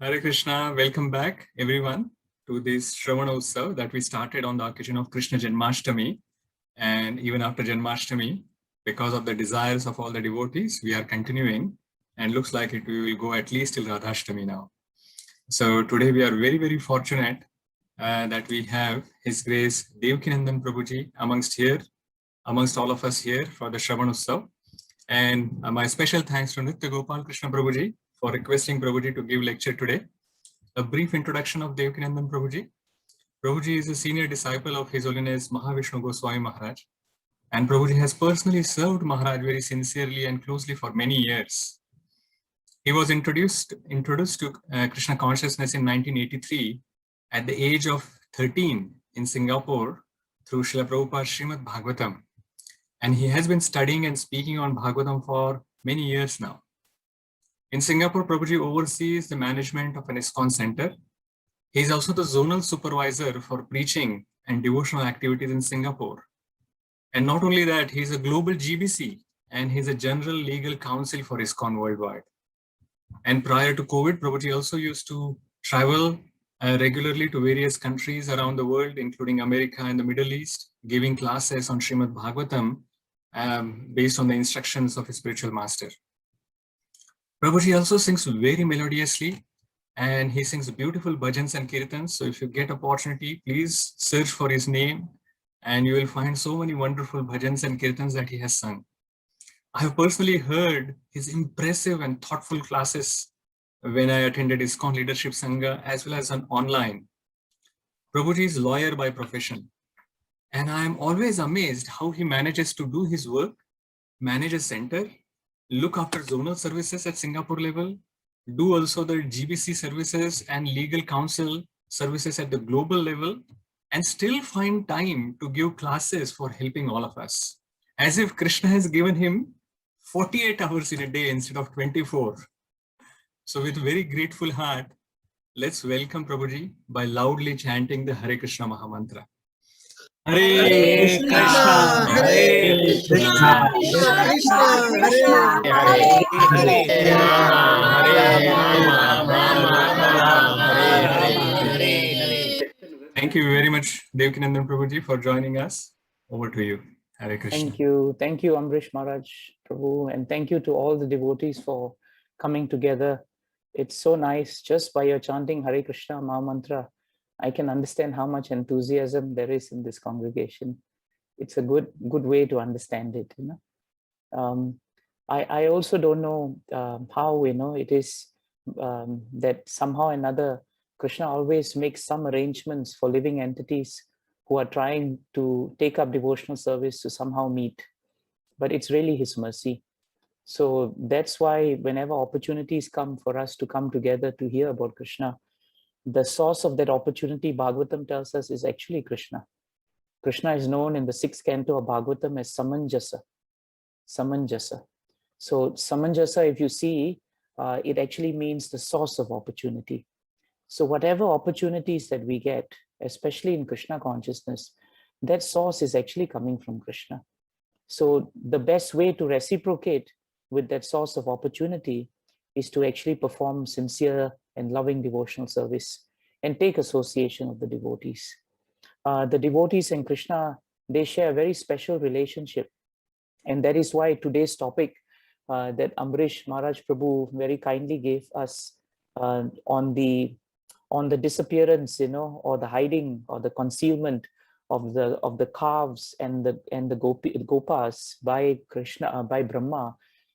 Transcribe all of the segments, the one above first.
Hare Krishna, welcome back everyone to this Shravana Utsav that we started on the occasion of Krishna Janmashtami. And even after Janmashtami, because of the desires of all the devotees, we are continuing and looks like we will go at least till Radhashtami now. So today we are very, very fortunate that we have His Grace Devakinandan Prabhuji amongst all of us here for the Shravana Utsav. And my special thanks to Nitya Gopal Krishna Prabhuji for requesting Prabhuji to give lecture today. A brief introduction of Devakinandan Prabhuji. Prabhuji is a senior disciple of His Holiness Mahavishnu Goswami Maharaj, and Prabhuji has personally served Maharaj very sincerely and closely for many years. He was introduced to Krishna consciousness in 1983 at the age of 13 in Singapore through Srila Prabhupada's Srimad-Bhagavatam, and he has been studying and speaking on Bhagavatam for many years now. In Singapore, Prabhuji oversees the management of an iskcon center. He is also the zonal supervisor for preaching and devotional activities in Singapore. And not only that, he is a global GBC and he is a general legal counsel for iskcon worldwide. And prior to COVID, Prabhuji also used to travel regularly to various countries around the world, including America and the Middle East, giving classes on Srimad-Bhagavatam based on the instructions of his spiritual master. Prabhuji also sings very melodiously, and he sings beautiful bhajans and kirtans. So if you get opportunity, please search for his name and you will find so many wonderful bhajans and kirtans that he has sung. I have personally heard his impressive and thoughtful classes when I attended iskcon Leadership Sangha as well as on online. Prabhuji is a lawyer by profession, and I am always amazed how he manages to do his work, manage a center, look after zonal services at Singapore level, do also the GBC services and legal counsel services at the global level, and still find time to give classes for helping all of us. As if Krishna has given him 48 hours in a day instead of 24. So with a very grateful heart, let's welcome Prabhuji by loudly chanting the Hare Krishna Mahamantra. Hare Krishna, Hare Krishna, Krishna Krishna, Hare Rama, Hare Rama, Hare Hare. Thank you very much, Devakinandan Prabhuji, for joining us. Over to you. Hare Krishna. Thank you, Amrish Maharaj Prabhu, and thank you to all the devotees for coming together. It's so nice. Just by your chanting Hare Krishna Mahamantra, I can understand how much enthusiasm there is in this congregation. It's a good way to understand it. I also don't know how it is that somehow or another Krishna always makes some arrangements for living entities who are trying to take up devotional service to somehow meet, but it's really his mercy. So that's why whenever opportunities come for us to come together to hear about Krishna, the source of that opportunity, Bhagavatam tells us, is actually Krishna. Krishna is known in the 6th canto of Bhagavatam as Samanjasa. Samanjasa. So Samanjasa, if you see, it actually means the source of opportunity. So whatever opportunities that we get, especially in Krishna consciousness, that source is actually coming from Krishna. So the best way to reciprocate with that source of opportunity is to actually perform sincere and loving devotional service and take association of the devotees. The devotees and Krishna, they share a very special relationship. And that is why today's topic that Amrish Maharaj Prabhu very kindly gave us on the disappearance, or the hiding or the concealment of the calves and the gopas by Krishna, by Brahmā,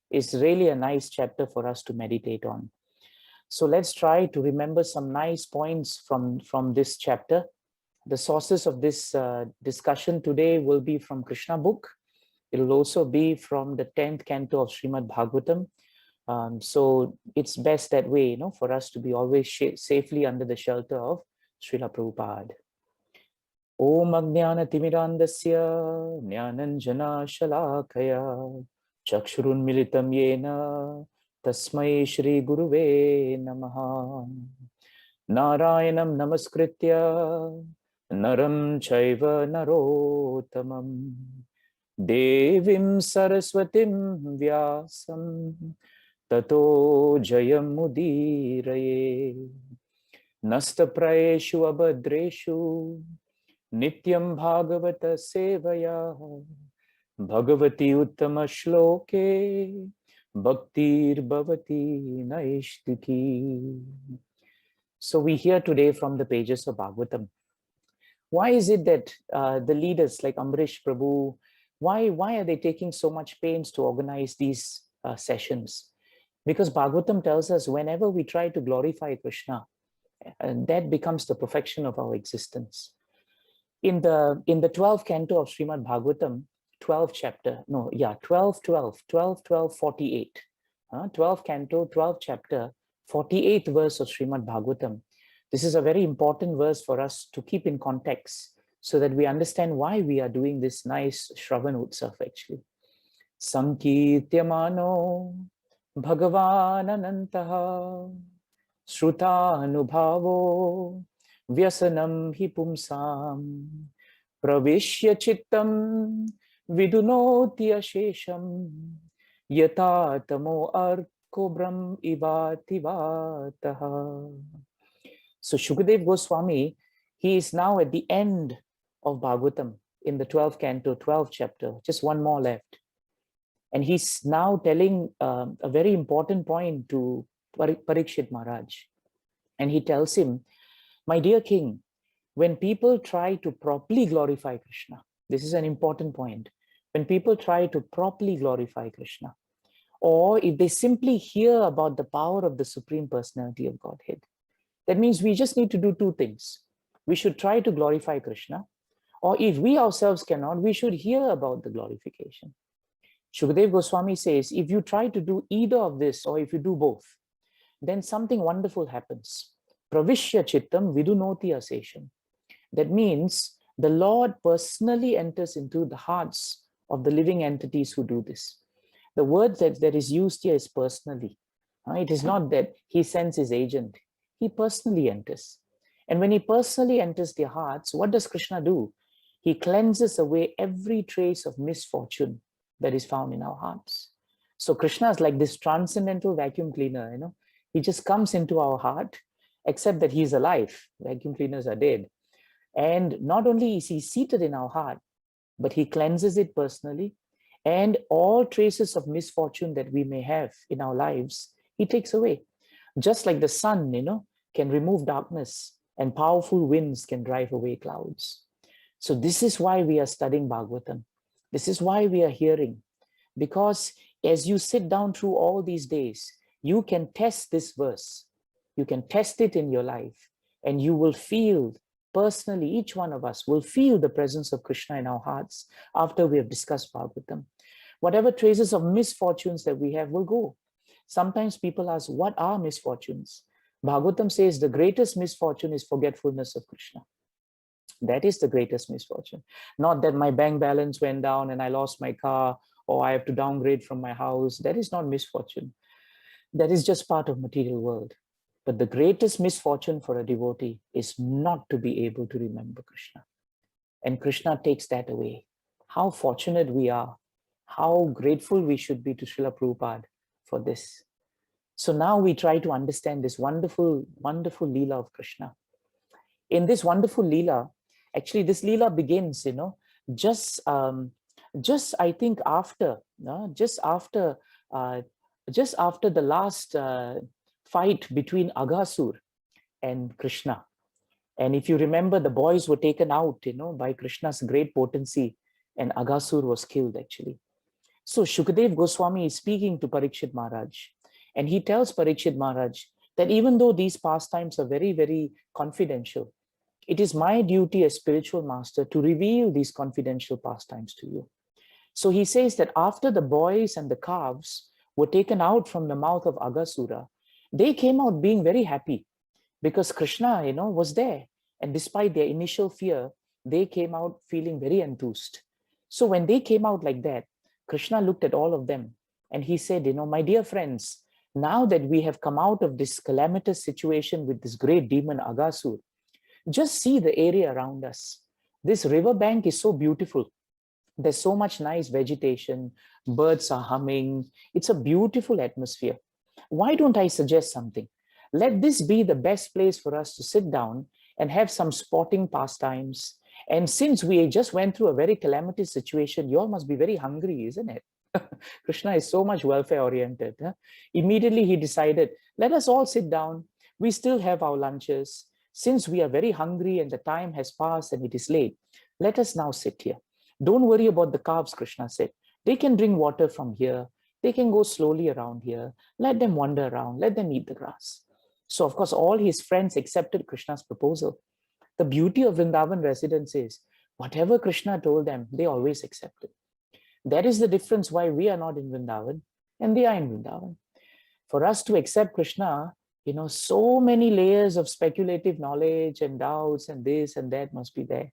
is really a nice chapter for us to meditate on. So let's try to remember some nice points from this chapter. The sources of this discussion today will be from Krishna book. It will also be from the 10th canto of Srimad-Bhagavatam. So it's best that way, for us to be always safely under the shelter of Srila Prabhupada. Om Ajnana Timirandasya Jnananjana Shalakaya Chakshurun Militam Yena Tasmai Shri Guruve Namaha. Narayanam Namaskritya Naram Chaiva Narotamam Devim Saraswatim Vyasam tato jayam mudiraye nastaprayeshu abhadreshu nityam bhagavata sevaya bhagavati uttama shloke bhaktir bhavati naishtiki. So we hear today from the pages of Bhagavatam. Why is it that the leaders like Amrish Prabhu, why are they taking so much pains to organize these sessions? Because Bhagavatam tells us whenever we try to glorify Krishna, that becomes the perfection of our existence. In the 12th canto of Srimad-Bhagavatam, 12th chapter, 48. 12th canto, 12th chapter, 48th verse of Srimad-Bhagavatam. This is a very important verse for us to keep in context so that we understand why we are doing this nice Shravan Utsav actually. Sankirtyamano Bhagavan Anantaha Shruta Anubhavo Vyasanam hi pumsam Pravishya chittam Vidunoti ashesham Yata tamo arkobram ivativataha. So Shukadev Goswami, he is now at the end of Bhagavatam in the 12th canto, 12th chapter, just one more left. And he's now telling a very important point to Parikshit Maharaj. And he tells him, my dear king, when people try to properly glorify Krishna, this is an important point. When people try to properly glorify Krishna, or if they simply hear about the power of the Supreme Personality of Godhead, that means we just need to do two things. We should try to glorify Krishna, or if we ourselves cannot, we should hear about the glorification. Shukadev Goswami says, if you try to do either of this, or if you do both, then something wonderful happens. Pravishya chittam vidunoti asesham. That means the Lord personally enters into the hearts of the living entities who do this. The word that is used here is personally. It is not that he sends his agent. He personally enters. And when he personally enters their hearts, what does Krishna do? He cleanses away every trace of misfortune that is found in our hearts. So Krishna is like this transcendental vacuum cleaner, He just comes into our heart, except that he's alive. Vacuum cleaners are dead. And not only is he seated in our heart, but he cleanses it personally. And all traces of misfortune that we may have in our lives, he takes away. Just like the sun, can remove darkness, and powerful winds can drive away clouds. So this is why we are studying Bhagavatam. This is why we are hearing. Because as you sit down through all these days, you can test this verse. You can test it in your life, and you will feel personally, each one of us will feel the presence of Krishna in our hearts after we have discussed Bhagavatam. Whatever traces of misfortunes that we have will go. Sometimes people ask, what are misfortunes? Bhagavatam says the greatest misfortune is forgetfulness of Krishna. That is the greatest misfortune. Not that my bank balance went down and I lost my car, or I have to downgrade from my house. That is not misfortune. That is just part of material world. But the greatest misfortune for a devotee is not to be able to remember Krishna. And Krishna takes that away. How fortunate we are. How grateful we should be to Srila Prabhupada for this. So now we try to understand this wonderful, wonderful Leela of Krishna. In this wonderful Leela, actually this Leela begins, just I think after the last fight between Aghasur and Krishna. And if you remember, the boys were taken out, by Krishna's great potency, and Aghasur was killed actually. So Shukadev Goswami is speaking to Parikshit Maharaj, and he tells Parikshit Maharaj that even though these pastimes are very, very confidential, it is my duty as spiritual master to reveal these confidential pastimes to you. So he says that after the boys and the calves were taken out from the mouth of Aghasura, they came out being very happy because Krishna, was there. And despite their initial fear, they came out feeling very enthused. So when they came out like that, Krishna looked at all of them and he said, my dear friends, now that we have come out of this calamitous situation with this great demon Aghasur, just see the area around us. This river bank is so beautiful. There's so much nice vegetation. Birds are humming. It's a beautiful atmosphere. Why don't I suggest something? Let this be the best place for us to sit down and have some sporting pastimes. And since we just went through a very calamitous situation, you all must be very hungry, isn't it? Krishna is so much welfare oriented. Huh? Immediately he decided, let us all sit down. We still have our lunches. Since we are very hungry and the time has passed and it is late, let us now sit here. Don't worry about the calves, Krishna said. They can drink water from here. They can go slowly around here. Let them wander around. Let them eat the grass. So, of course, all his friends accepted Krishna's proposal. The beauty of Vrindavan residents is whatever Krishna told them, they always accepted. That is the difference why we are not in Vrindavan and they are in Vrindavan. For us to accept Krishna, so many layers of speculative knowledge and doubts and this and that must be there.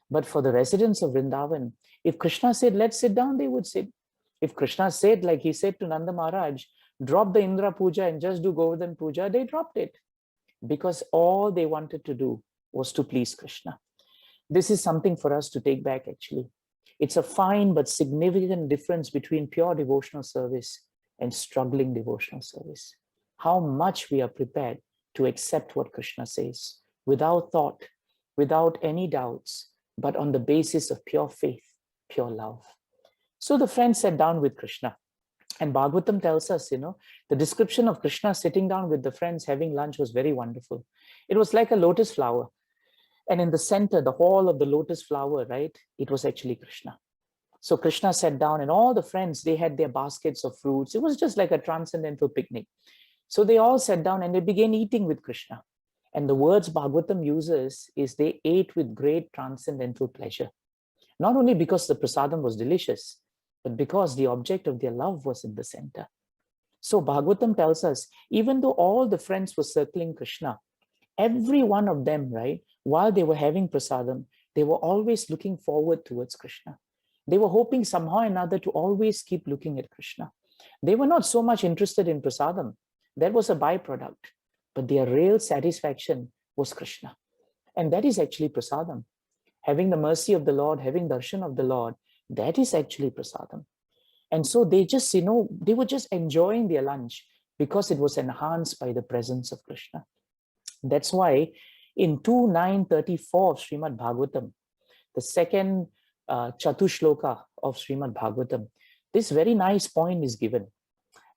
But for the residents of Vrindavan, if Krishna said, let's sit down, they would sit. If Krishna said, like he said to Nanda Maharaj, drop the Indra Puja and just do Govardhan Puja, they dropped it. Because all they wanted to do was to please Krishna. This is something for us to take back actually. It's a fine but significant difference between pure devotional service and struggling devotional service. How much we are prepared to accept what Krishna says without thought, without any doubts, but on the basis of pure faith, pure love. So the friends sat down with Krishna. And Bhagavatam tells us, the description of Krishna sitting down with the friends having lunch was very wonderful. It was like a lotus flower. And in the center, the whole of the lotus flower, right, it was actually Krishna. So Krishna sat down and all the friends, they had their baskets of fruits. It was just like a transcendental picnic. So they all sat down and they began eating with Krishna. And the words Bhagavatam uses is they ate with great transcendental pleasure. Not only because the prasadam was delicious, but because the object of their love was in the center. So Bhagavatam tells us, even though all the friends were circling Krishna, every one of them, right, while they were having prasadam, they were always looking forward towards Krishna. They were hoping somehow or another to always keep looking at Krishna. They were not so much interested in prasadam. That was a byproduct. But their real satisfaction was Krishna. And that is actually prasadam. Having the mercy of the Lord, having darshan of the Lord, that is actually prasadam. And so they just, they were just enjoying their lunch because it was enhanced by the presence of Krishna. That's why in 2.9.34 of Srimad-Bhagavatam, the second Chatushloka of Srimad-Bhagavatam, this very nice point is given.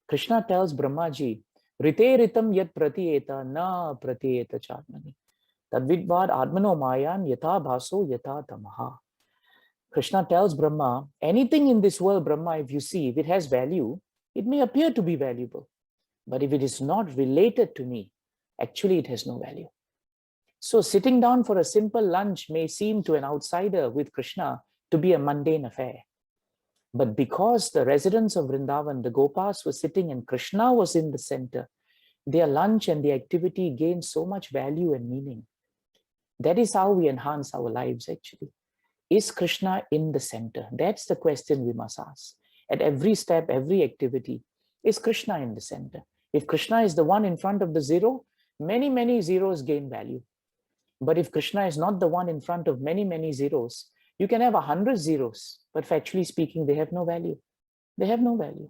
Krishna tells Brahmaji, Rite ritam yat pratiyeta na pratiyeta charmani. Tadvidvad admano mayan yatha bhaso yatha tamaha. Krishna tells Brahma, anything in this world, Brahma, if you see, if it has value, it may appear to be valuable. But if it is not related to me, actually it has no value. So sitting down for a simple lunch may seem to an outsider with Krishna to be a mundane affair. But because the residents of Vrindavan, the Gopas were sitting and Krishna was in the center, their lunch and their activity gained so much value and meaning. That is how we enhance our lives actually. Is Krishna in the center? That's the question we must ask. At every step, every activity, is Krishna in the center? If Krishna is the one in front of the zero, many, many zeros gain value. But if Krishna is not the one in front of many, many zeros, you can have 100 zeros, but factually speaking, they have no value. They have no value.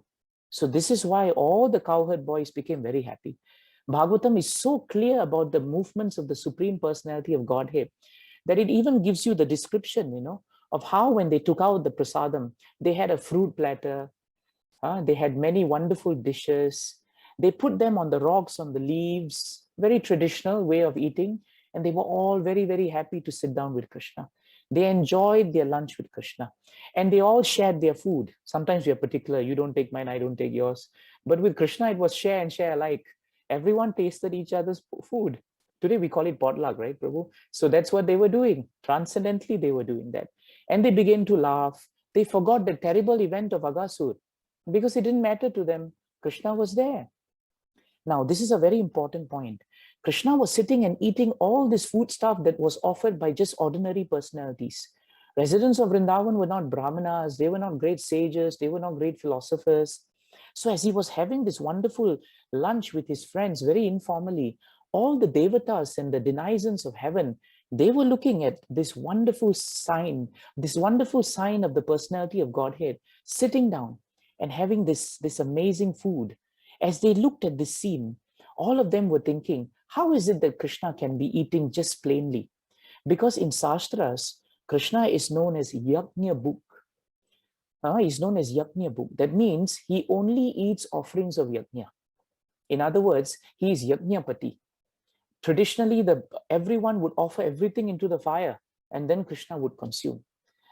So this is why all the cowherd boys became very happy. Bhagavatam is so clear about the movements of the Supreme Personality of Godhead that it even gives you the description, of how when they took out the prasadam, they had a fruit platter, they had many wonderful dishes, they put them on the rocks, on the leaves, very traditional way of eating, and they were all very, very happy to sit down with Krishna. They enjoyed their lunch with Krishna, and they all shared their food. Sometimes we are particular, you don't take mine, I don't take yours. But with Krishna, it was share and share alike. Everyone tasted each other's food. Today we call it potluck, right, Prabhu? So that's what they were doing. Transcendently, they were doing that. And they began to laugh. They forgot the terrible event of Aghasur because it didn't matter to them. Krishna was there. Now, this is a very important point. Krishna was sitting and eating all this food stuff that was offered by just ordinary personalities. Residents of Vrindavan were not Brahmanas. They were not great sages. They were not great philosophers. So as he was having this wonderful lunch with his friends, very informally, all the devatas and the denizens of heaven, they were looking at this wonderful sign of the personality of Godhead, sitting down and having this amazing food. As they looked at this scene, all of them were thinking, how is it that Krishna can be eating just plainly? Because in Shastras, Krishna is known as Yajna Bhuk. He's known as Yajna Bhuk. That means he only eats offerings of Yajna. In other words, he is Yajnapati. Traditionally, everyone would offer everything into the fire and then Krishna would consume.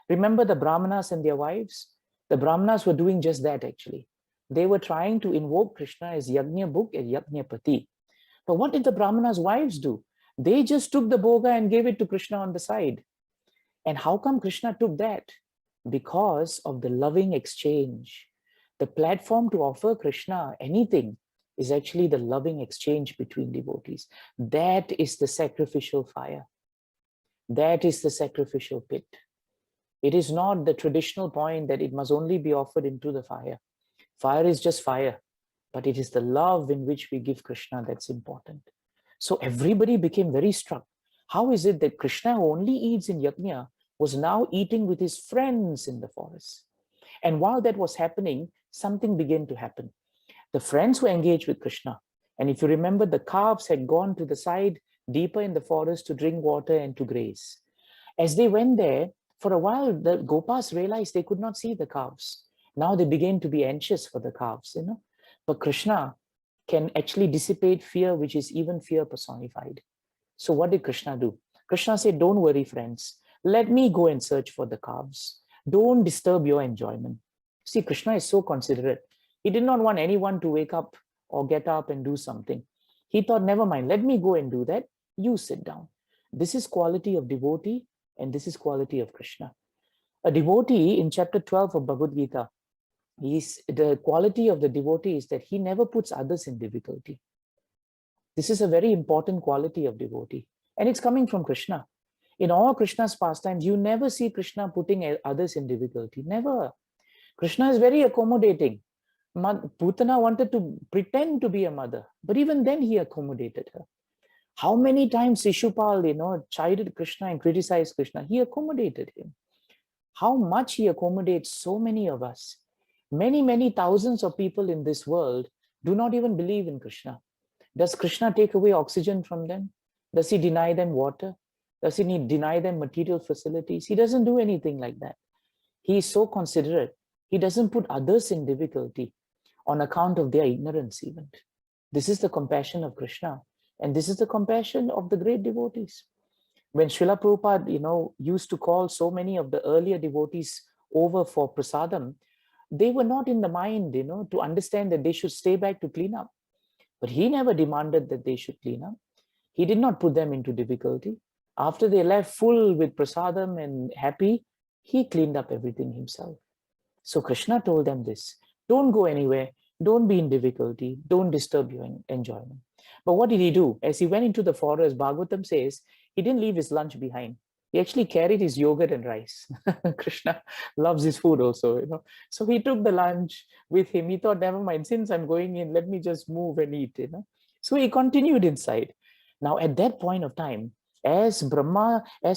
Remember the Brahmanas and their wives? The Brahmanas were doing just that actually. They were trying to invoke Krishna as Yajna Bhuk and Yajnapati. But what did the Brahmanas' wives do? They just took the bhoga and gave it to Krishna on the side. And how come Krishna took that? Because of the loving exchange. The platform to offer Krishna anything is actually the loving exchange between devotees. That is the sacrificial fire. That is the sacrificial pit. It is not the traditional point that it must only be offered into the fire. Fire is just fire, but it is the love in which we give Krishna that's important. So everybody became very struck. How is it that Krishna, who only eats in Yajna, was now eating with his friends in the forest? And while that was happening, something began to happen. The friends were engaged with Krishna. And if you remember, the calves had gone to the side deeper in the forest to drink water and to graze. As they went there, for a while, the Gopas realized they could not see the calves. Now they began to be anxious for the calves, But Krishna can actually dissipate fear, which is even fear personified. So what did Krishna do? Krishna said, don't worry, friends. Let me go and search for the calves. Don't disturb your enjoyment. See, Krishna is so considerate. He did not want anyone to wake up or get up and do something. He thought, never mind, let me go and do that. You sit down. This is quality of devotee, and this is quality of Krishna. A devotee in chapter 12 of Bhagavad Gita, the quality of the devotee is that he never puts others in difficulty. This is a very important quality of devotee, and it's coming from Krishna. In all Krishna's pastimes, you never see Krishna putting others in difficulty. Never. Krishna is very accommodating. Putana wanted to pretend to be a mother, but even then he accommodated her. How many times Shishupal, chided Krishna and criticized Krishna? He accommodated him. How much he accommodates so many of us. Many, many thousands of people in this world do not even believe in Krishna. Does Krishna take away oxygen from them? Does he deny them water? Does he deny them material facilities? He doesn't do anything like that. He is so considerate. He doesn't put others in difficulty on account of their ignorance even. This is the compassion of Krishna. And this is the compassion of the great devotees. When Srila Prabhupada, used to call so many of the earlier devotees over for prasadam, they were not in the mind, to understand that they should stay back to clean up. But he never demanded that they should clean up. He did not put them into difficulty. After they left full with prasadam and happy, he cleaned up everything himself. So Krishna told them this, don't go anywhere, don't be in difficulty, don't disturb your enjoyment. But what did he do? As he went into the forest, Bhagavatam says, he didn't leave his lunch behind. He actually carried his yogurt and rice. Krishna loves his food also, So he took the lunch with him. He thought, never mind, since I'm going in, let me just move and eat, So he continued inside. Now at that point of time, as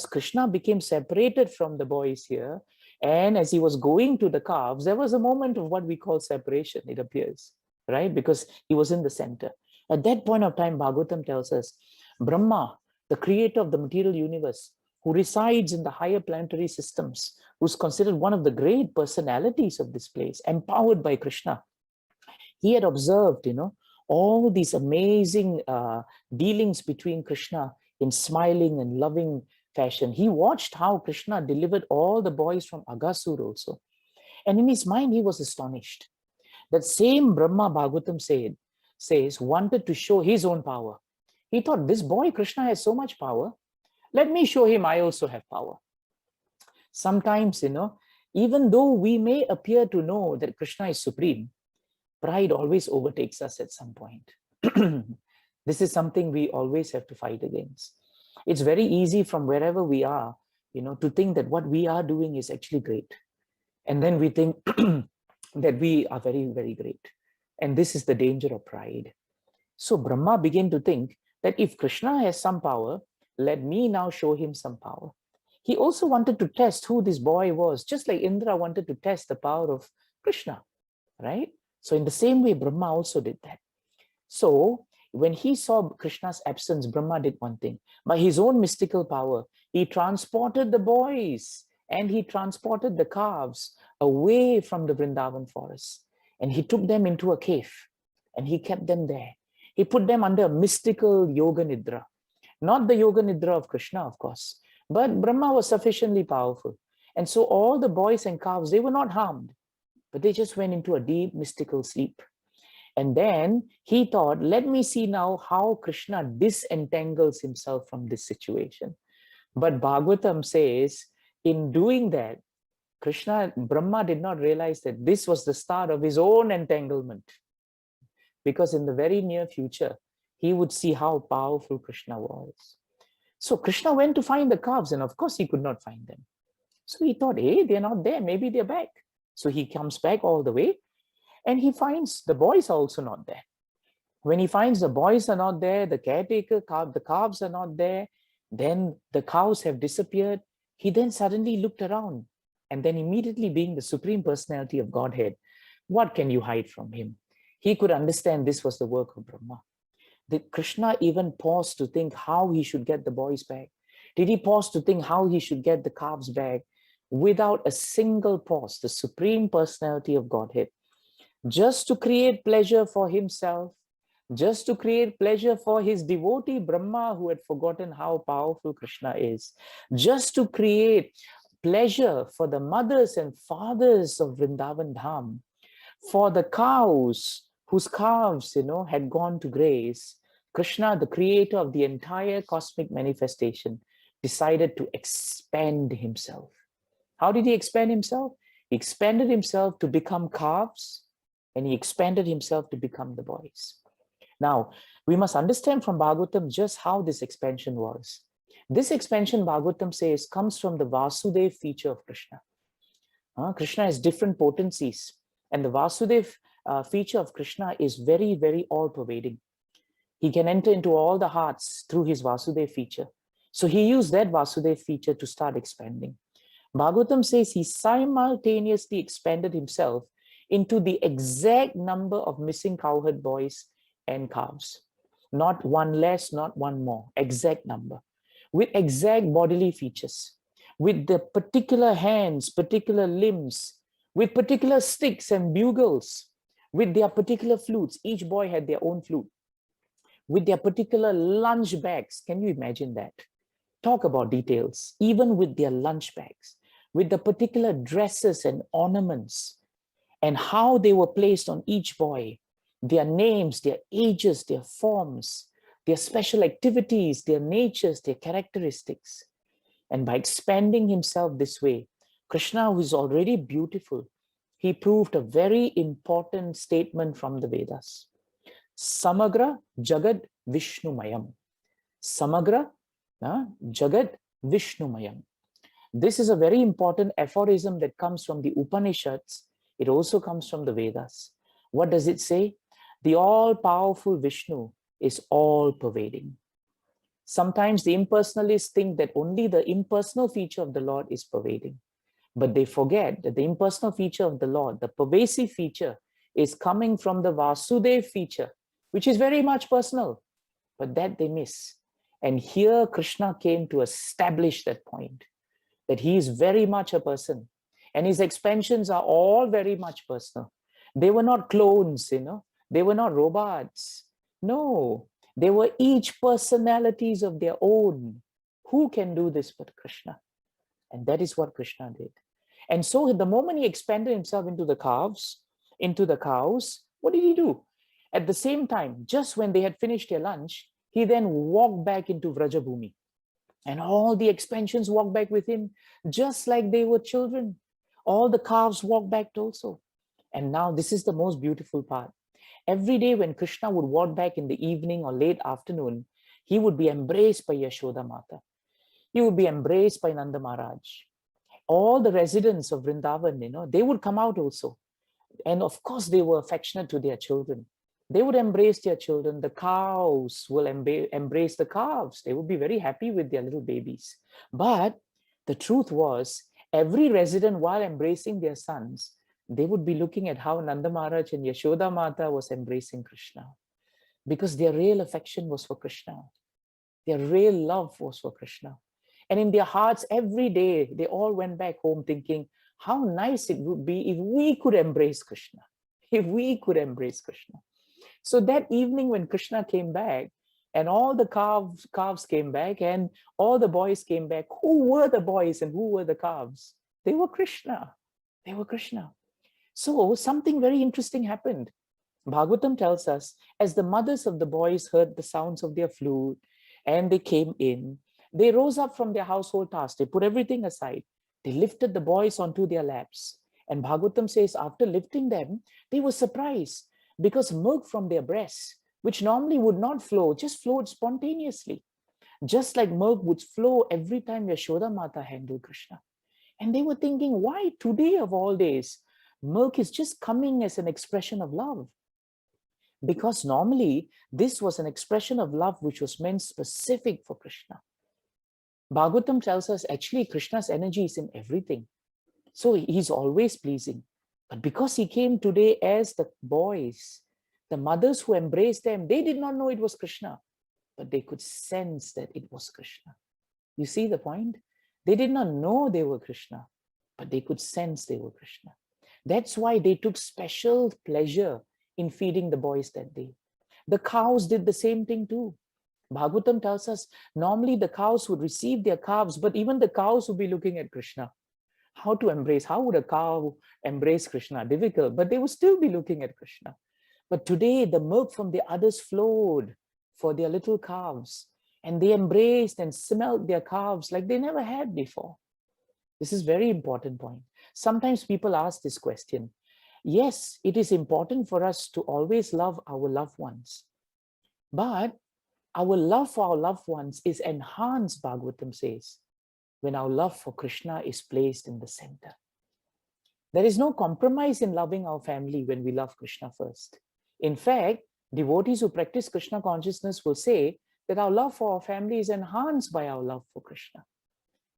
Krishna became separated from the boys here, and as he was going to the calves, there was a moment of what we call separation, it appears, right? Because he was in the center. At that point of time, Bhagavatam tells us, Brahmā, the creator of the material universe, who resides in the higher planetary systems, who's considered one of the great personalities of this place, empowered by Krishna. He had observed, all these amazing dealings between Krishna in smiling and loving fashion. He watched how Krishna delivered all the boys from Aghasur also. And in his mind, he was astonished. That same Brahmā, Bhagavatam says, wanted to show his own power. He thought, this boy Krishna has so much power. Let me show him I also have power. Sometimes, even though we may appear to know that Krishna is supreme, pride always overtakes us at some point. This is something we always have to fight against. It's very easy from wherever we are, to think that what we are doing is actually great. And then we think that we are very, very great. And this is the danger of pride. So Brahma began to think that if Krishna has some power, let me now show him some power. He also wanted to test who this boy was, just like Indra wanted to test the power of Krishna, right? So in the same way, Brahma also did that. So when he saw Krishna's absence, Brahma did one thing. By his own mystical power, he transported the boys and he transported the calves away from the Vrindavan forest. And he took them into a cave and he kept them there. He put them under a mystical yoga nidra. Not the yoga nidra of Krishna, of course, but Brahma was sufficiently powerful. And so all the boys and calves, they were not harmed, but they just went into a deep mystical sleep. And then he thought, let me see now how Krishna disentangles himself from this situation. But Bhagavatam says, in doing that, Brahma did not realize that this was the start of his own entanglement. Because in the very near future, he would see how powerful Krishna was. So Krishna went to find the calves, and of course he could not find them. So he thought, hey, they're not there, maybe they're back. So he comes back all the way, and he finds the boys are also not there. When he finds the boys are not there, the caretaker, the calves are not there, then the cows have disappeared. He then suddenly looked around, and then immediately, being the Supreme Personality of Godhead, what can you hide from him? He could understand this was the work of Brahma. Did Krishna even pause to think how he should get the boys back? Did he pause to think how he should get the calves back? Without a single pause, the Supreme Personality of Godhead, just to create pleasure for himself, just to create pleasure for his devotee Brahma, who had forgotten how powerful Krishna is, just to create pleasure for the mothers and fathers of Vrindavan Dham, for the cows whose calves, had gone to graze, Krishna, the creator of the entire cosmic manifestation, decided to expand himself. How did he expand himself? He expanded himself to become calves, and he expanded himself to become the boys. Now, we must understand from Bhagavatam just how this expansion was. This expansion, Bhagavatam says, comes from the Vasudev feature of Krishna. Krishna has different potencies, and the Vasudev feature of Krishna is very, very all-pervading. He can enter into all the hearts through his Vasudev feature. So he used that Vasudev feature to start expanding. Bhagavatam says he simultaneously expanded himself into the exact number of missing cowherd boys and calves. Not one less, not one more, exact number, with exact bodily features, with the particular hands, particular limbs, with particular sticks and bugles, with their particular flutes. Each boy had their own flute, with their particular lunch bags. Can you imagine that? Talk about details. Even with their lunch bags, with the particular dresses and ornaments, and how they were placed on each boy, their names, their ages, their forms, their special activities, their natures, their characteristics. And by expanding himself this way, Krishna, who is already beautiful, he proved a very important statement from the Vedas. Samagra Jagad Vishnumayam. Samagra Jagad Vishnumayam. This is a very important aphorism that comes from the Upanishads. It also comes from the Vedas. What does it say? The all-powerful Vishnu is all-pervading. Sometimes the impersonalists think that only the impersonal feature of the Lord is pervading. But they forget that the impersonal feature of the Lord, the pervasive feature, is coming from the Vasudev feature, which is very much personal. But that they miss. And here Krishna came to establish that point, that he is very much a person. And his expansions are all very much personal. They were not clones, They were not robots. No, they were each personalities of their own. Who can do this but Krishna? And that is what Krishna did. And so the moment he expanded himself into the calves, into the cows, what did he do? At the same time, just when they had finished their lunch, he then walked back into Vrajabhumi. And all the expansions walked back with him, just like they were children. All the calves walked back also. And now this is the most beautiful part. Every day when Krishna would walk back in the evening or late afternoon, he would be embraced by Yashoda Mata. He would be embraced by Nanda Maharaj. All the residents of Vrindavan, they would come out also. And of course, they were affectionate to their children. They would embrace their children. The cows will embrace the calves. They would be very happy with their little babies. But the truth was, every resident, while embracing their sons, they would be looking at how Nanda Maharaj and Yashoda Mata was embracing Krishna. because their real affection was for Krishna. Their real love was for Krishna. And in their hearts, every day, they all went back home thinking, how nice it would be if we could embrace Krishna, if we could embrace Krishna. So that evening when Krishna came back, and all the calves came back, and all the boys came back, who were the boys and who were the calves? They were Krishna. They were Krishna. So something very interesting happened. Bhagavatam tells us, as the mothers of the boys heard the sounds of their flute and they came in, they rose up from their household tasks. They put everything aside. They lifted the boys onto their laps. And Bhagavatam says, after lifting them, they were surprised because milk from their breasts, which normally would not flow, just flowed spontaneously. Just like milk would flow every time Yashoda Mata handled Krishna. And they were thinking, why today of all days, milk is just coming as an expression of love? Because normally this was an expression of love which was meant specific for Krishna. Bhagavatam tells us actually Krishna's energy is in everything. So he's always pleasing. But because he came today as the boys, the mothers who embraced them, they did not know it was Krishna, but they could sense that it was Krishna. You see the point? They did not know they were Krishna, but they could sense they were Krishna. That's why they took special pleasure in feeding the boys that day. The cows did the same thing too. Bhagavatam tells us, normally the cows would receive their calves, but even the cows would be looking at Krishna. How to embrace? How would a cow embrace Krishna? Difficult, but they would still be looking at Krishna. But today the milk from the others flowed for their little calves, and they embraced and smelled their calves like they never had before. This is a very important point. Sometimes people ask this question. Yes, it is important for us to always love our loved ones. But our love for our loved ones is enhanced, Bhagavatam says, when our love for Krishna is placed in the center. There is no compromise in loving our family when we love Krishna first. In fact, devotees who practice Krishna consciousness will say that our love for our family is enhanced by our love for Krishna.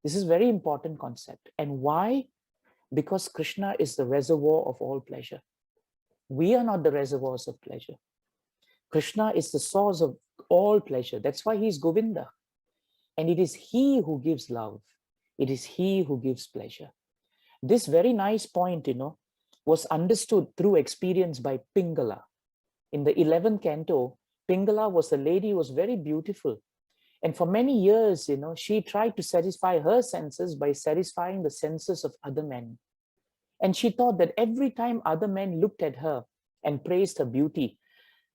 This is a very important concept. And why? Because Krishna is the reservoir of all pleasure. We are not the reservoirs of pleasure. Krishna is the source of all pleasure. That's why he's Govinda. And it is he who gives love. It is he who gives pleasure. This very nice point, was understood through experience by Pingala. In the 11th canto, Pingala was a lady who was very beautiful. And for many years, she tried to satisfy her senses by satisfying the senses of other men. And she thought that every time other men looked at her and praised her beauty,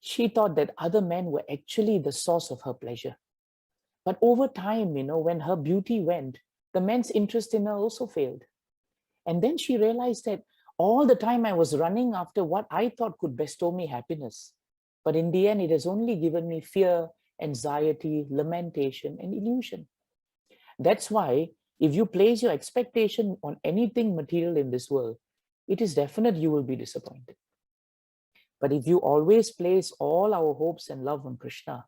she thought that other men were actually the source of her pleasure. But over time, when her beauty went, the men's interest in her also failed. And then she realized that all the time I was running after what I thought could bestow me happiness. But in the end, it has only given me fear, anxiety, lamentation, and illusion. That's why if you place your expectation on anything material in this world, it is definite you will be disappointed. But if you always place all our hopes and love on Krishna,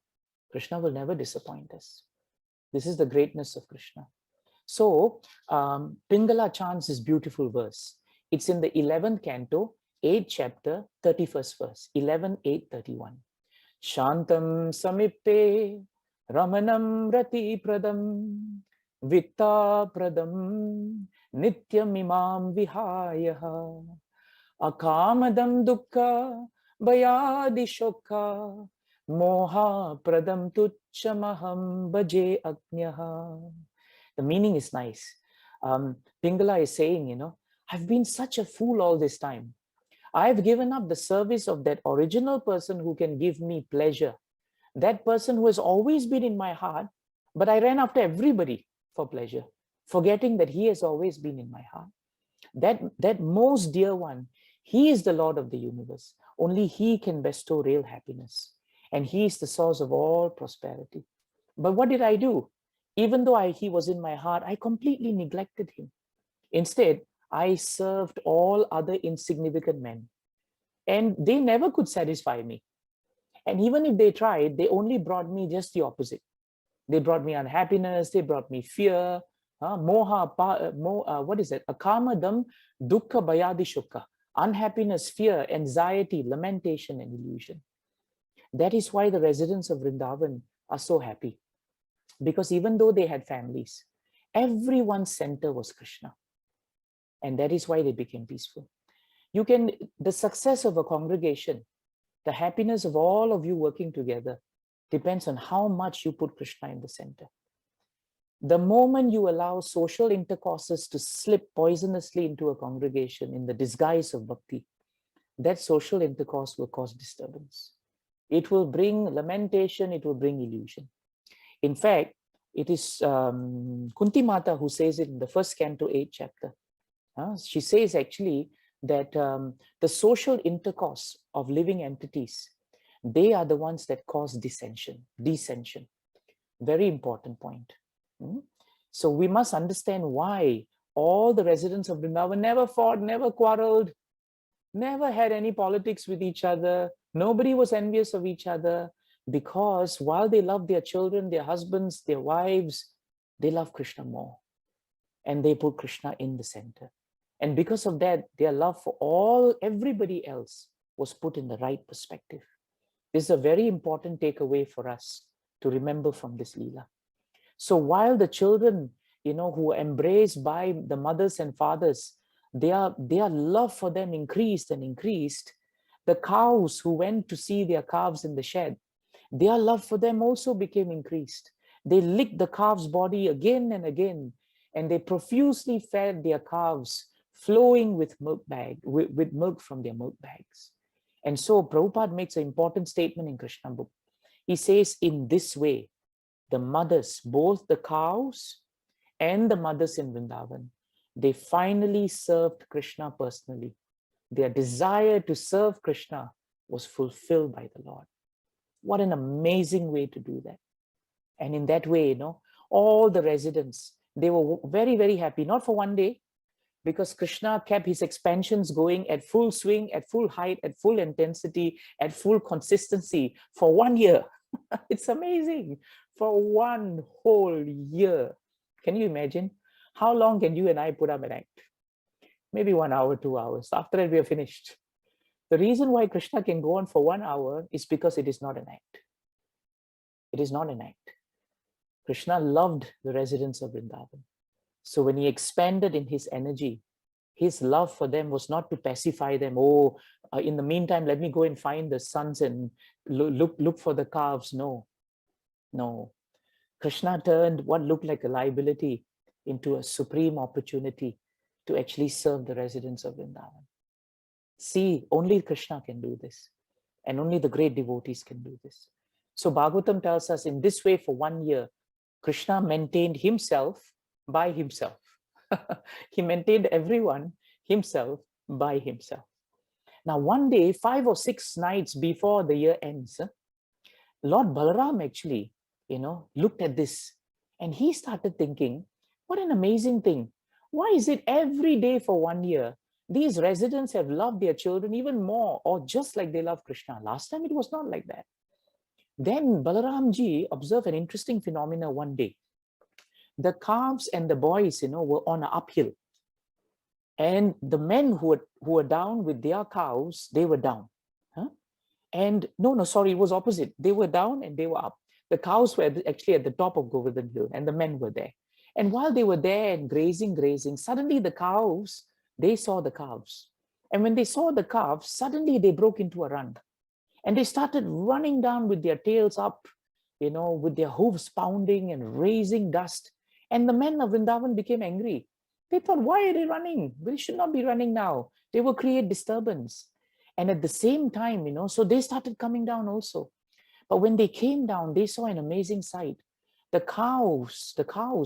Krishna will never disappoint us. This is the greatness of Krishna. So Pingala chants this beautiful verse. It's in the 11th canto, 8th chapter, 31st verse, 11:8:31. Shantam samippe ramanam rati pradam vitta pradam nityam imam vihayaha akamadam dukkha bayadi shokha moha pradam tucchamaham bhaje agnyaha. The meaning is nice. Pingala is saying, I've been such a fool all this time. I've given up the service of that original person who can give me pleasure, that person who has always been in my heart, but I ran after everybody for pleasure, forgetting that he has always been in my heart. That most dear one, he is the Lord of the universe. Only he can bestow real happiness. And he is the source of all prosperity. But what did I do? Even though he was in my heart, I completely neglected him. Instead, I served all other insignificant men. And they never could satisfy me. And even if they tried, they only brought me just the opposite. They brought me unhappiness, they brought me fear, what is it? Akamadam, dukkha, bayadi, shukha. Unhappiness, fear, anxiety, lamentation, and illusion. That is why the residents of Vrindavan are so happy. Because even though they had families, everyone's center was Krishna. And that is why they became peaceful. The success of a congregation, the happiness of all of you working together depends on how much you put Krishna in the center. The moment you allow social intercourses to slip poisonously into a congregation in the disguise of bhakti, that social intercourse will cause disturbance. It will bring lamentation, it will bring illusion. In fact, it is Kunti Mata who says it in the first canto, 8th chapter. She says actually that the social intercourse of living entities, they are the ones that cause dissension. Very important point. So we must understand why all the residents of Vrindavan never fought, never quarreled, never had any politics with each other. Nobody was envious of each other, because while they loved their children, their husbands, their wives, they love Krishna more. And they put Krishna in the center. And because of that, their love for everybody else was put in the right perspective. This is a very important takeaway for us to remember from this Leela. So while the children, who were embraced by the mothers and fathers, their love for them increased and increased. The cows who went to see their calves in the shed, their love for them also became increased. They licked the calves' body again and again, and they profusely fed their calves, flowing with with milk from their milk bags. And so Prabhupada makes an important statement in Krishna book. He says, in this way, the mothers, both the cows and the mothers in Vrindavan, they finally served Krishna personally. Their desire to serve Krishna was fulfilled by the Lord. What an amazing way to do that. And in that way, all the residents, they were very, very happy, not for one day, because Krishna kept his expansions going at full swing, at full height, at full intensity, at full consistency for 1 year. It's amazing. For 1 whole year. Can you imagine? How long can you and I put up an act? Maybe 1 hour, 2 hours. After that, we are finished. The reason why Krishna can go on for 1 hour is because it is not an act. It is not an act. Krishna loved the residents of Vrindavan. So when he expanded in his energy, his love for them was not to pacify them. In the meantime, let me go and find the sons and look for the calves. No. Krishna turned what looked like a liability into a supreme opportunity to actually serve the residents of Vrindavan. See, only Krishna can do this. And only the great devotees can do this. So Bhagavatam tells us, in this way for 1 year, Krishna maintained himself by himself. He maintained everyone himself by himself. Now, one day, 5 or 6 nights before the year ends, Lord Balaram actually, looked at this, and he started thinking, what an amazing thing. Why is it every day for 1 year, these residents have loved their children even more, or just like they love Krishna? Last time it was not like that. Then Balaramji observed an interesting phenomena one day. The calves and the boys, were on an uphill. And the men who were down with their cows, they were down. And it was opposite. They were down and they were up. The cows were actually at the top of Govardhan Hill, and the men were there. And while they were there and grazing, suddenly the cows, they saw the calves. And when they saw the calves, suddenly they broke into a run. And they started running down with their tails up, with their hooves pounding and raising dust. And the men of Vrindavan became angry. They thought, why are they running? We should not be running now. They will create disturbance. And at the same time, so they started coming down also. But when they came down, they saw an amazing sight. The cows,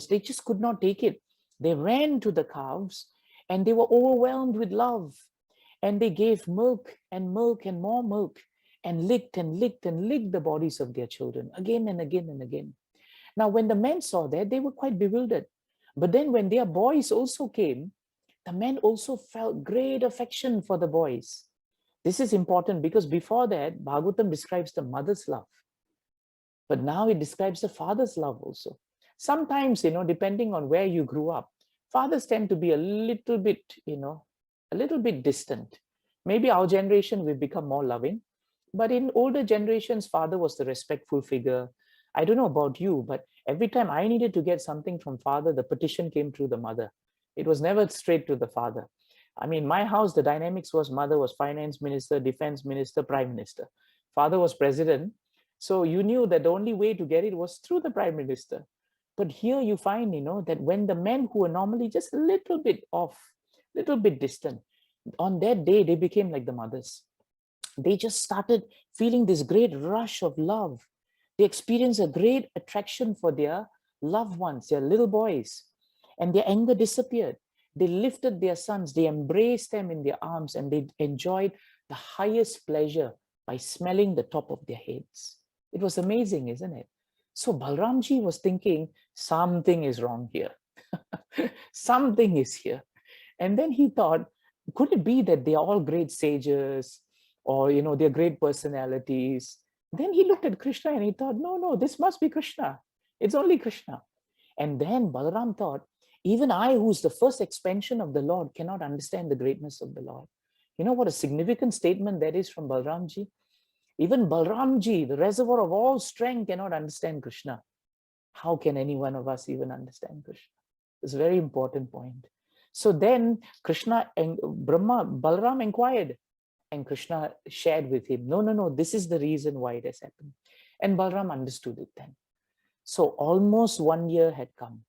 they just could not take it. They ran to the calves and they were overwhelmed with love. And they gave milk and more milk, and licked the bodies of their children again and again and again. Now, when the men saw that, they were quite bewildered. But then when their boys also came, the men also felt great affection for the boys. This is important because before that, Bhagavatam describes the mother's love. But now it describes the father's love also. Sometimes, depending on where you grew up, fathers tend to be a little bit distant. Maybe our generation will become more loving. But in older generations, father was the respectful figure. I don't know about you, but every time I needed to get something from father, the petition came through the mother. It was never straight to the father. I mean, my house, the dynamics was mother was finance minister, defense minister, prime minister. Father was president. So you knew that the only way to get it was through the prime minister. But here you find, that when the men who were normally just a little bit off, little bit distant, on that day, they became like the mothers. They just started feeling this great rush of love. They experienced a great attraction for their loved ones, their little boys, and their anger disappeared. They lifted their sons, they embraced them in their arms, and they enjoyed the highest pleasure by smelling the top of their heads. It was amazing, isn't it? So Balramji was thinking, something is wrong here. Something is here. And then he thought, could it be that they are all great sages, or they're great personalities? Then he looked at Krishna and he thought, no, this must be Krishna. It's only Krishna. And then Balaram thought, even I, who's the first expansion of the Lord, cannot understand the greatness of the Lord. You know what a significant statement that is from Balramji? Even Balramji, the reservoir of all strength, cannot understand Krishna. How can any one of us even understand Krishna? It's a very important point. So then Krishna and Balaram inquired, and Krishna shared with him, no, this is the reason why it has happened. And Balaram understood it then. So almost 1 year had come.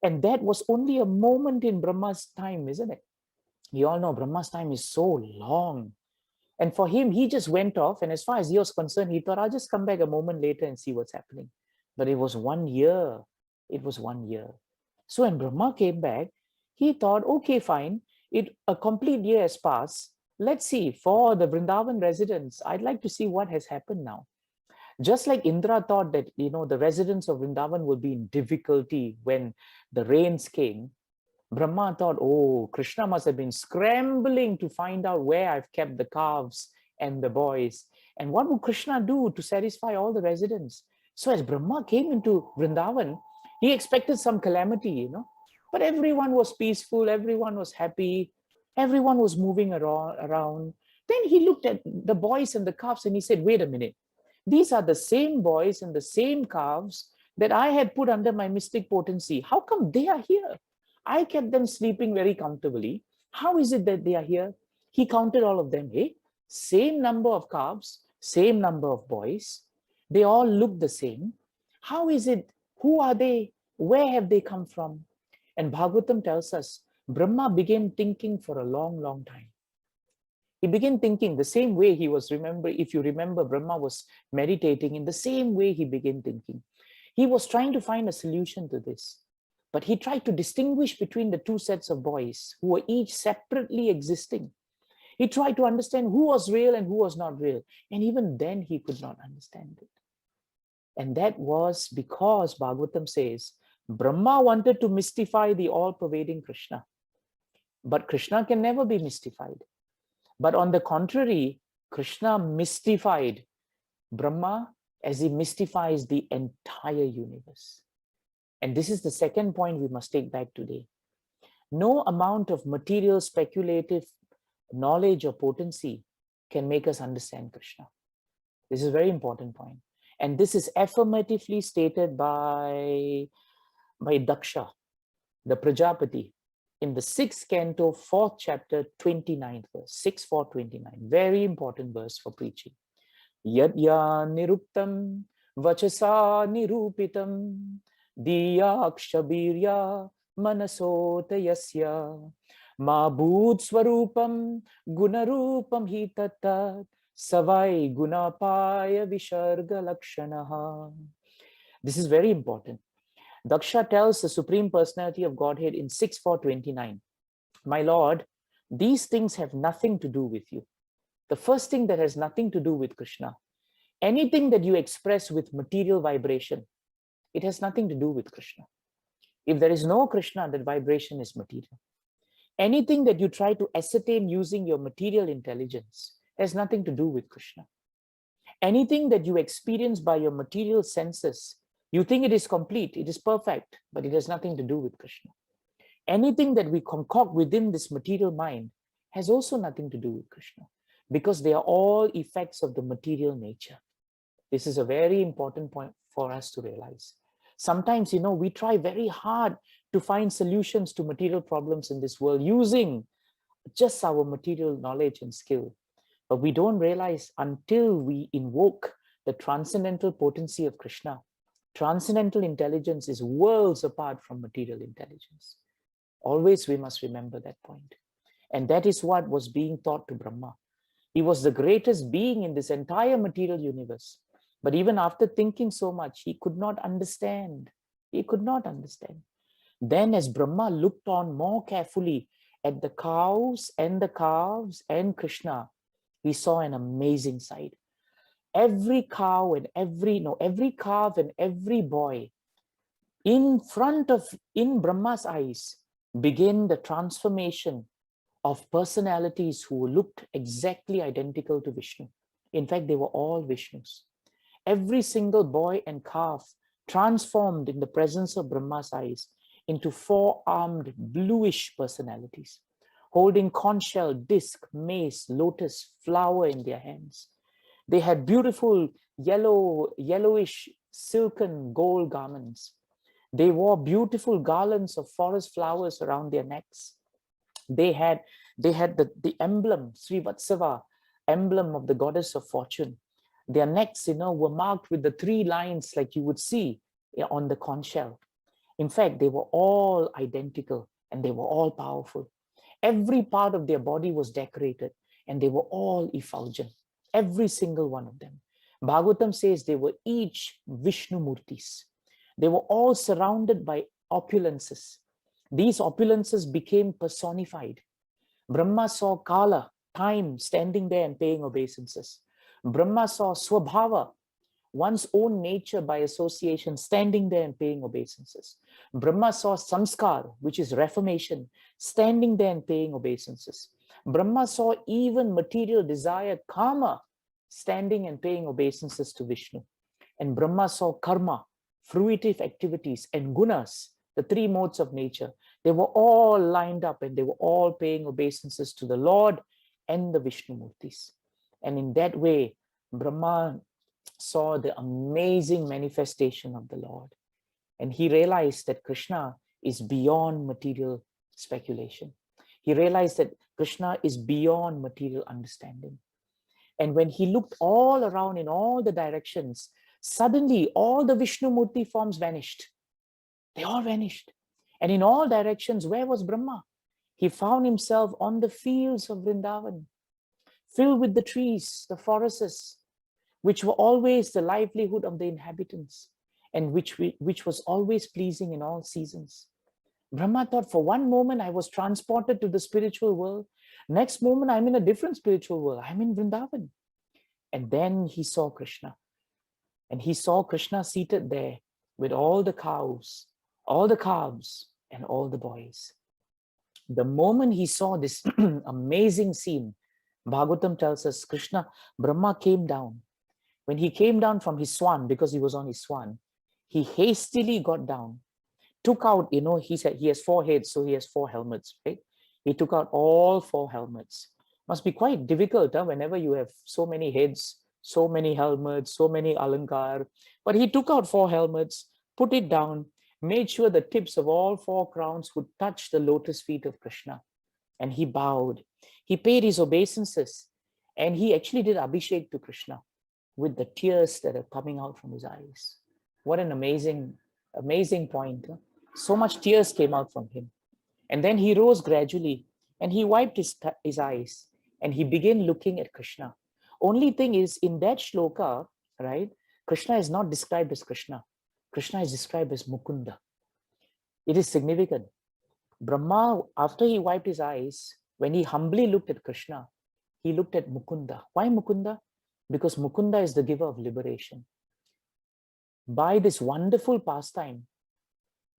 And that was only a moment in Brahma's time, isn't it? You all know Brahma's time is so long. And for him, he just went off. And as far as he was concerned, he thought, I'll just come back a moment later and see what's happening. But it was 1 year. It was 1 year. So when Brahma came back, he thought, okay, fine. A complete year has passed. Let's see, for the Vrindavan residents, I'd like to see what has happened now. Just like Indra thought that, the residents of Vrindavan would be in difficulty when the rains came, Brahma thought, oh, Krishna must have been scrambling to find out where I've kept the calves and the boys. And what would Krishna do to satisfy all the residents? So as Brahma came into Vrindavan, he expected some calamity, but everyone was peaceful, everyone was happy, everyone was moving around. Then he looked at the boys and the calves and he said, wait a minute, these are the same boys and the same calves that I had put under my mystic potency. How come they are here? I kept them sleeping very comfortably. How is it that they are here? He counted all of them. Hey, same number of calves, same number of boys. They all look the same. How is it? Who are they? Where have they come from? And Bhagavatam tells us, Brahma began thinking for a long, long time. He began thinking the same way he was, if you remember, Brahma was meditating in the same way he began thinking. He was trying to find a solution to this. But he tried to distinguish between the two sets of boys who were each separately existing. He tried to understand who was real and who was not real. And even then he could not understand it. And that was because Bhagavatam says, Brahma wanted to mystify the all-pervading Krishna. But Krishna can never be mystified. But on the contrary, Krishna mystified Brahma as he mystifies the entire universe. And this is the second point we must take back today. No amount of material, speculative knowledge or potency can make us understand Krishna. This is a very important point. And this is affirmatively stated by Daksha, the Prajapati, in the 6th canto, 4th chapter, 29th verse, 6:4-29. Very important verse for preaching. Yadya niruptam vachasa nirupitam diyakshabirya manasotayasya ma bhut swarupam gunarupam hi tatat savai gunapaya visharga lakshanaha. This is very important. Daksha tells the Supreme Personality of Godhead in 6:4-29, my Lord, these things have nothing to do with you. The first thing that has nothing to do with Krishna, anything that you express with material vibration, it has nothing to do with Krishna. If there is no Krishna, that vibration is material. Anything that you try to ascertain using your material intelligence has nothing to do with Krishna. Anything that you experience by your material senses, you think it is complete, it is perfect, but it has nothing to do with Krishna. Anything that we concoct within this material mind has also nothing to do with Krishna. because they are all effects of the material nature. This is a very important point for us to realize. Sometimes, we try very hard to find solutions to material problems in this world using just our material knowledge and skill. But we don't realize until we invoke the transcendental potency of Krishna. Transcendental intelligence is worlds apart from material intelligence. Always we must remember that point. And that is what was being taught to Brahma. He was the greatest being in this entire material universe. But even after thinking so much, he could not understand. He could not understand. Then as Brahma looked on more carefully at the cows and the calves and Krishna, he saw an amazing sight. Every calf and every boy in Brahma's eyes began the transformation of personalities who looked exactly identical to Vishnu. In fact, they were all Vishnus. Every single boy and calf transformed in the presence of Brahma's eyes into four-armed bluish personalities, holding conch shell, disc, mace, lotus, flower in their hands. They had beautiful yellowish silken gold garments. They wore beautiful garlands of forest flowers around their necks. They had the emblem, Srivatsava, emblem of the goddess of fortune. Their necks, were marked with the 3 lines like you would see on the conch shell. In fact, they were all identical and they were all powerful. Every part of their body was decorated and they were all effulgent. Every single one of them. Bhagavatam says they were each Vishnu Murtis. They were all surrounded by opulences. These opulences became personified. Brahma saw Kala, time, standing there and paying obeisances. Brahma saw Swabhava, one's own nature by association, standing there and paying obeisances. Brahma saw Samskar, which is reformation, standing there and paying obeisances. Brahma saw even material desire, Kama, standing and paying obeisances to Vishnu. And Brahma saw Karma, fruitive activities, and Gunas, the 3 modes of nature. They were all lined up and they were all paying obeisances to the Lord and the Vishnu Murtis. And in that way, Brahma saw the amazing manifestation of the Lord. And he realized that Krishna is beyond material speculation. He realized that Krishna is beyond material understanding. And when he looked all around in all the directions, suddenly all the Vishnu Murti forms vanished. They all vanished. And in all directions, where was Brahma? He found himself on the fields of Vrindavan, filled with the trees, the forests, which were always the livelihood of the inhabitants, and which was always pleasing in all seasons. Brahma thought, for one moment I was transported to the spiritual world. Next moment I'm in a different spiritual world. I'm in Vrindavan. And then he saw Krishna. And he saw Krishna seated there with all the cows, all the calves, and all the boys. The moment he saw this amazing scene, Bhagavatam tells us Brahma came down. When he came down from his swan, because he was on his swan, he hastily got down, took out, he said he has 4 heads, so he has 4 helmets, right? He took out all 4 helmets. Must be quite difficult whenever you have so many heads, so many helmets, so many alankar. But he took out 4 helmets, put it down, made sure the tips of all 4 crowns would touch the lotus feet of Krishna. And he bowed. He paid his obeisances. And he actually did Abhishek to Krishna with the tears that are coming out from his eyes. What an amazing, amazing point. So much tears came out from him. And then he rose gradually and he wiped his eyes and he began looking at Krishna. Only thing is, in that shloka, right, Krishna is not described as Krishna. Krishna is described as Mukunda. It is significant. Brahma, after he wiped his eyes, when he humbly looked at Krishna, he looked at Mukunda. Why Mukunda? Because Mukunda is the giver of liberation. By this wonderful pastime,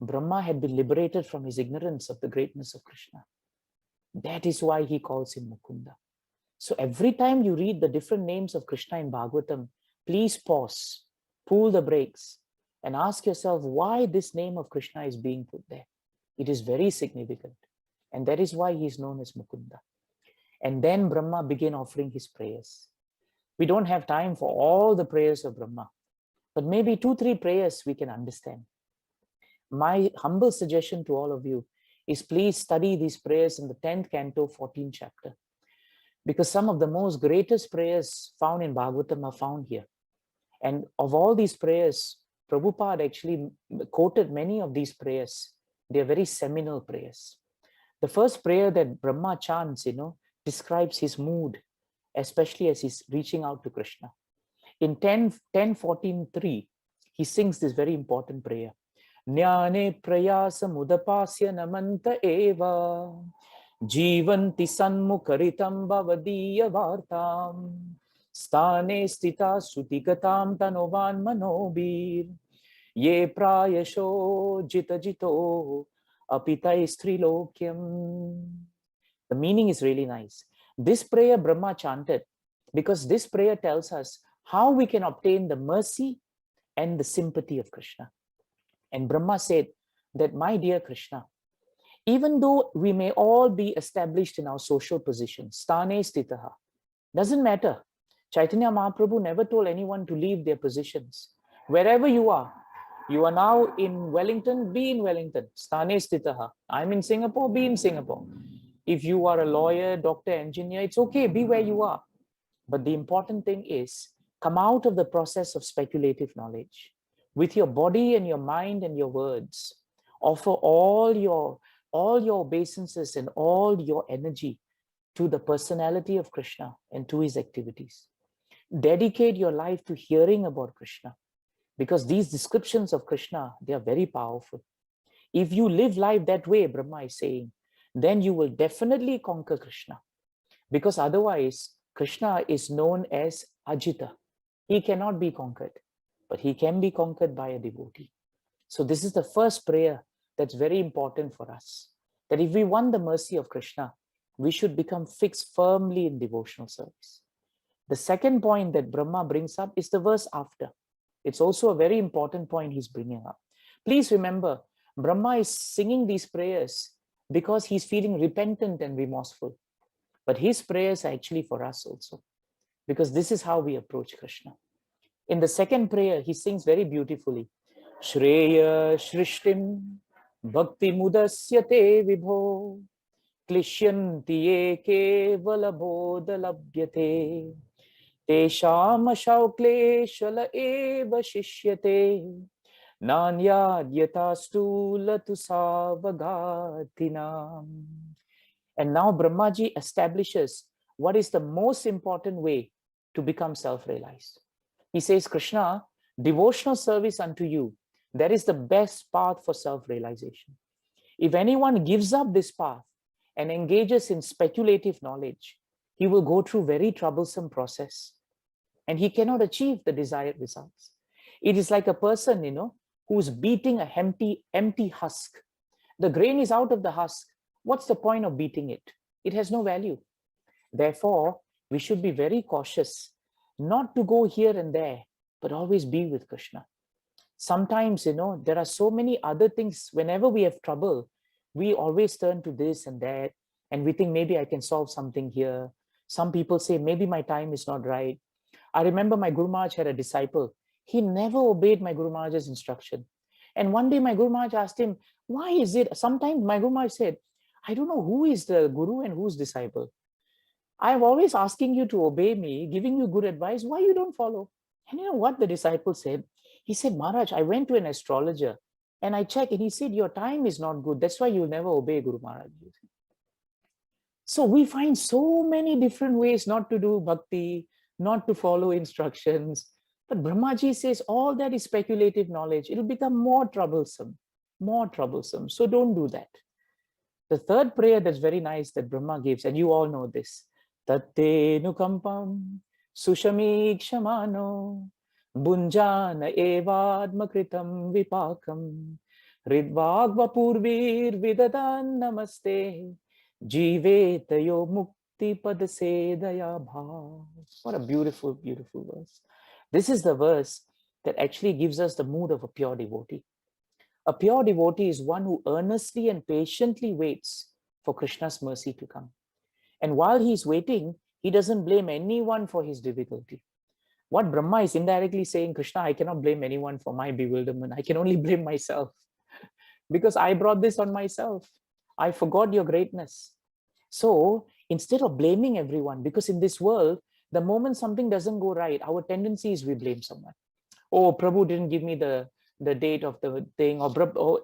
Brahma had been liberated from his ignorance of the greatness of Krishna. That is why he calls him Mukunda. So every time you read the different names of Krishna in Bhagavatam, please pause, pull the brakes, and ask yourself why this name of Krishna is being put there. It is very significant. And that is why he is known as Mukunda. And then Brahma began offering his prayers. We don't have time for all the prayers of Brahma, but maybe 2-3 prayers we can understand. My humble suggestion to all of you is please study these prayers in the 10th canto, 14th chapter, because some of the most greatest prayers found in Bhagavatam are found here. And of all these prayers, Prabhupada actually quoted many of these prayers. They are very seminal prayers. The first prayer that Brahma chants, describes his mood, especially as he's reaching out to Krishna. In 10:14:3, he sings this very important prayer. Jnane prayasa mudapasya namanta eva jivanti sanmukaritam bhavadiya vartam stane stita sutikatam tanovan manobir ye prayasho jito apitai strilokyam. The meaning is really nice. This prayer Brahma chanted because this prayer tells us how we can obtain the mercy and the sympathy of Krishna. And Brahma said that, my dear Krishna, even though we may all be established in our social positions, stane stitaha, doesn't matter. Chaitanya Mahaprabhu never told anyone to leave their positions. Wherever you are now in Wellington, be in Wellington, stane stitaha. I'm in Singapore, be in Singapore. If you are a lawyer, doctor, engineer, it's okay, be where you are. But the important thing is, come out of the process of speculative knowledge. With your body and your mind and your words, offer all your obeisances and all your energy to the personality of Krishna and to his activities. Dedicate your life to hearing about Krishna, because these descriptions of Krishna, they are very powerful. If you live life that way, Brahma is saying, then you will definitely conquer Krishna, because otherwise Krishna is known as Ajita. He cannot be conquered, but he can be conquered by a devotee. So this is the first prayer that's very important for us, that if we want the mercy of Krishna, we should become fixed firmly in devotional service. The second point that Brahma brings up is the verse after. It's also a very important point he's bringing up. Please remember, Brahma is singing these prayers because he's feeling repentant and remorseful. But his prayers are actually for us also, because this is how we approach Krishna. In the second prayer, he sings very beautifully. Shreya Shrishtim Bhakti Mudasyate Vibho Klishyanti Kevala Bodhalabhyate Tesham Shaukle Shala Eva Shishyate Nanyad Yatastu Latu Savagatinam. And now Brahmaji establishes what is the most important way to become self-realized. He says, Krishna, devotional service unto you, that is the best path for self-realization. If anyone gives up this path and engages in speculative knowledge, he will go through very troublesome process and he cannot achieve the desired results. It is like a person, who's beating a empty husk. The grain is out of the husk. What's the point of beating it? It has no value. Therefore, we should be very cautious not to go here and there, but always be with Krishna. Sometimes, there are so many other things. Whenever we have trouble, we always turn to this and that, and we think maybe I can solve something here. Some people say, maybe my time is not right. I remember my Guru Maharaj had a disciple. He never obeyed my Guru Maharaj's instruction. And one day my Guru Maharaj asked him, why is it? Sometimes my Guru Maharaj said, I don't know who is the Guru and who's disciple. I'm always asking you to obey me, giving you good advice. Why you don't follow? And you know what the disciple said? He said, Maharaj, I went to an astrologer and I checked and he said, your time is not good. That's why you'll never obey Guru Maharaj. So we find so many different ways not to do bhakti, not to follow instructions. But Brahmaji says all that is speculative knowledge. It'll become more troublesome. So don't do that. The third prayer that's very nice that Brahma gives, and you all know this. Tatte nukampam sushamikshamano bunjana evadmakritam vipakam ridvagva purvir vidadan namaste jivetayo mukti padasedaya bhav. What a beautiful, beautiful verse. This is the verse that actually gives us the mood of a pure devotee. A pure devotee is one who earnestly and patiently waits for Krishna's mercy to come. And while he's waiting, he doesn't blame anyone for his difficulty. What Brahma is indirectly saying, Krishna, I cannot blame anyone for my bewilderment. I can only blame myself because I brought this on myself. I forgot your greatness. So instead of blaming everyone, because in this world, the moment something doesn't go right, our tendency is we blame someone. Oh, Prabhu didn't give me the date of the thing, or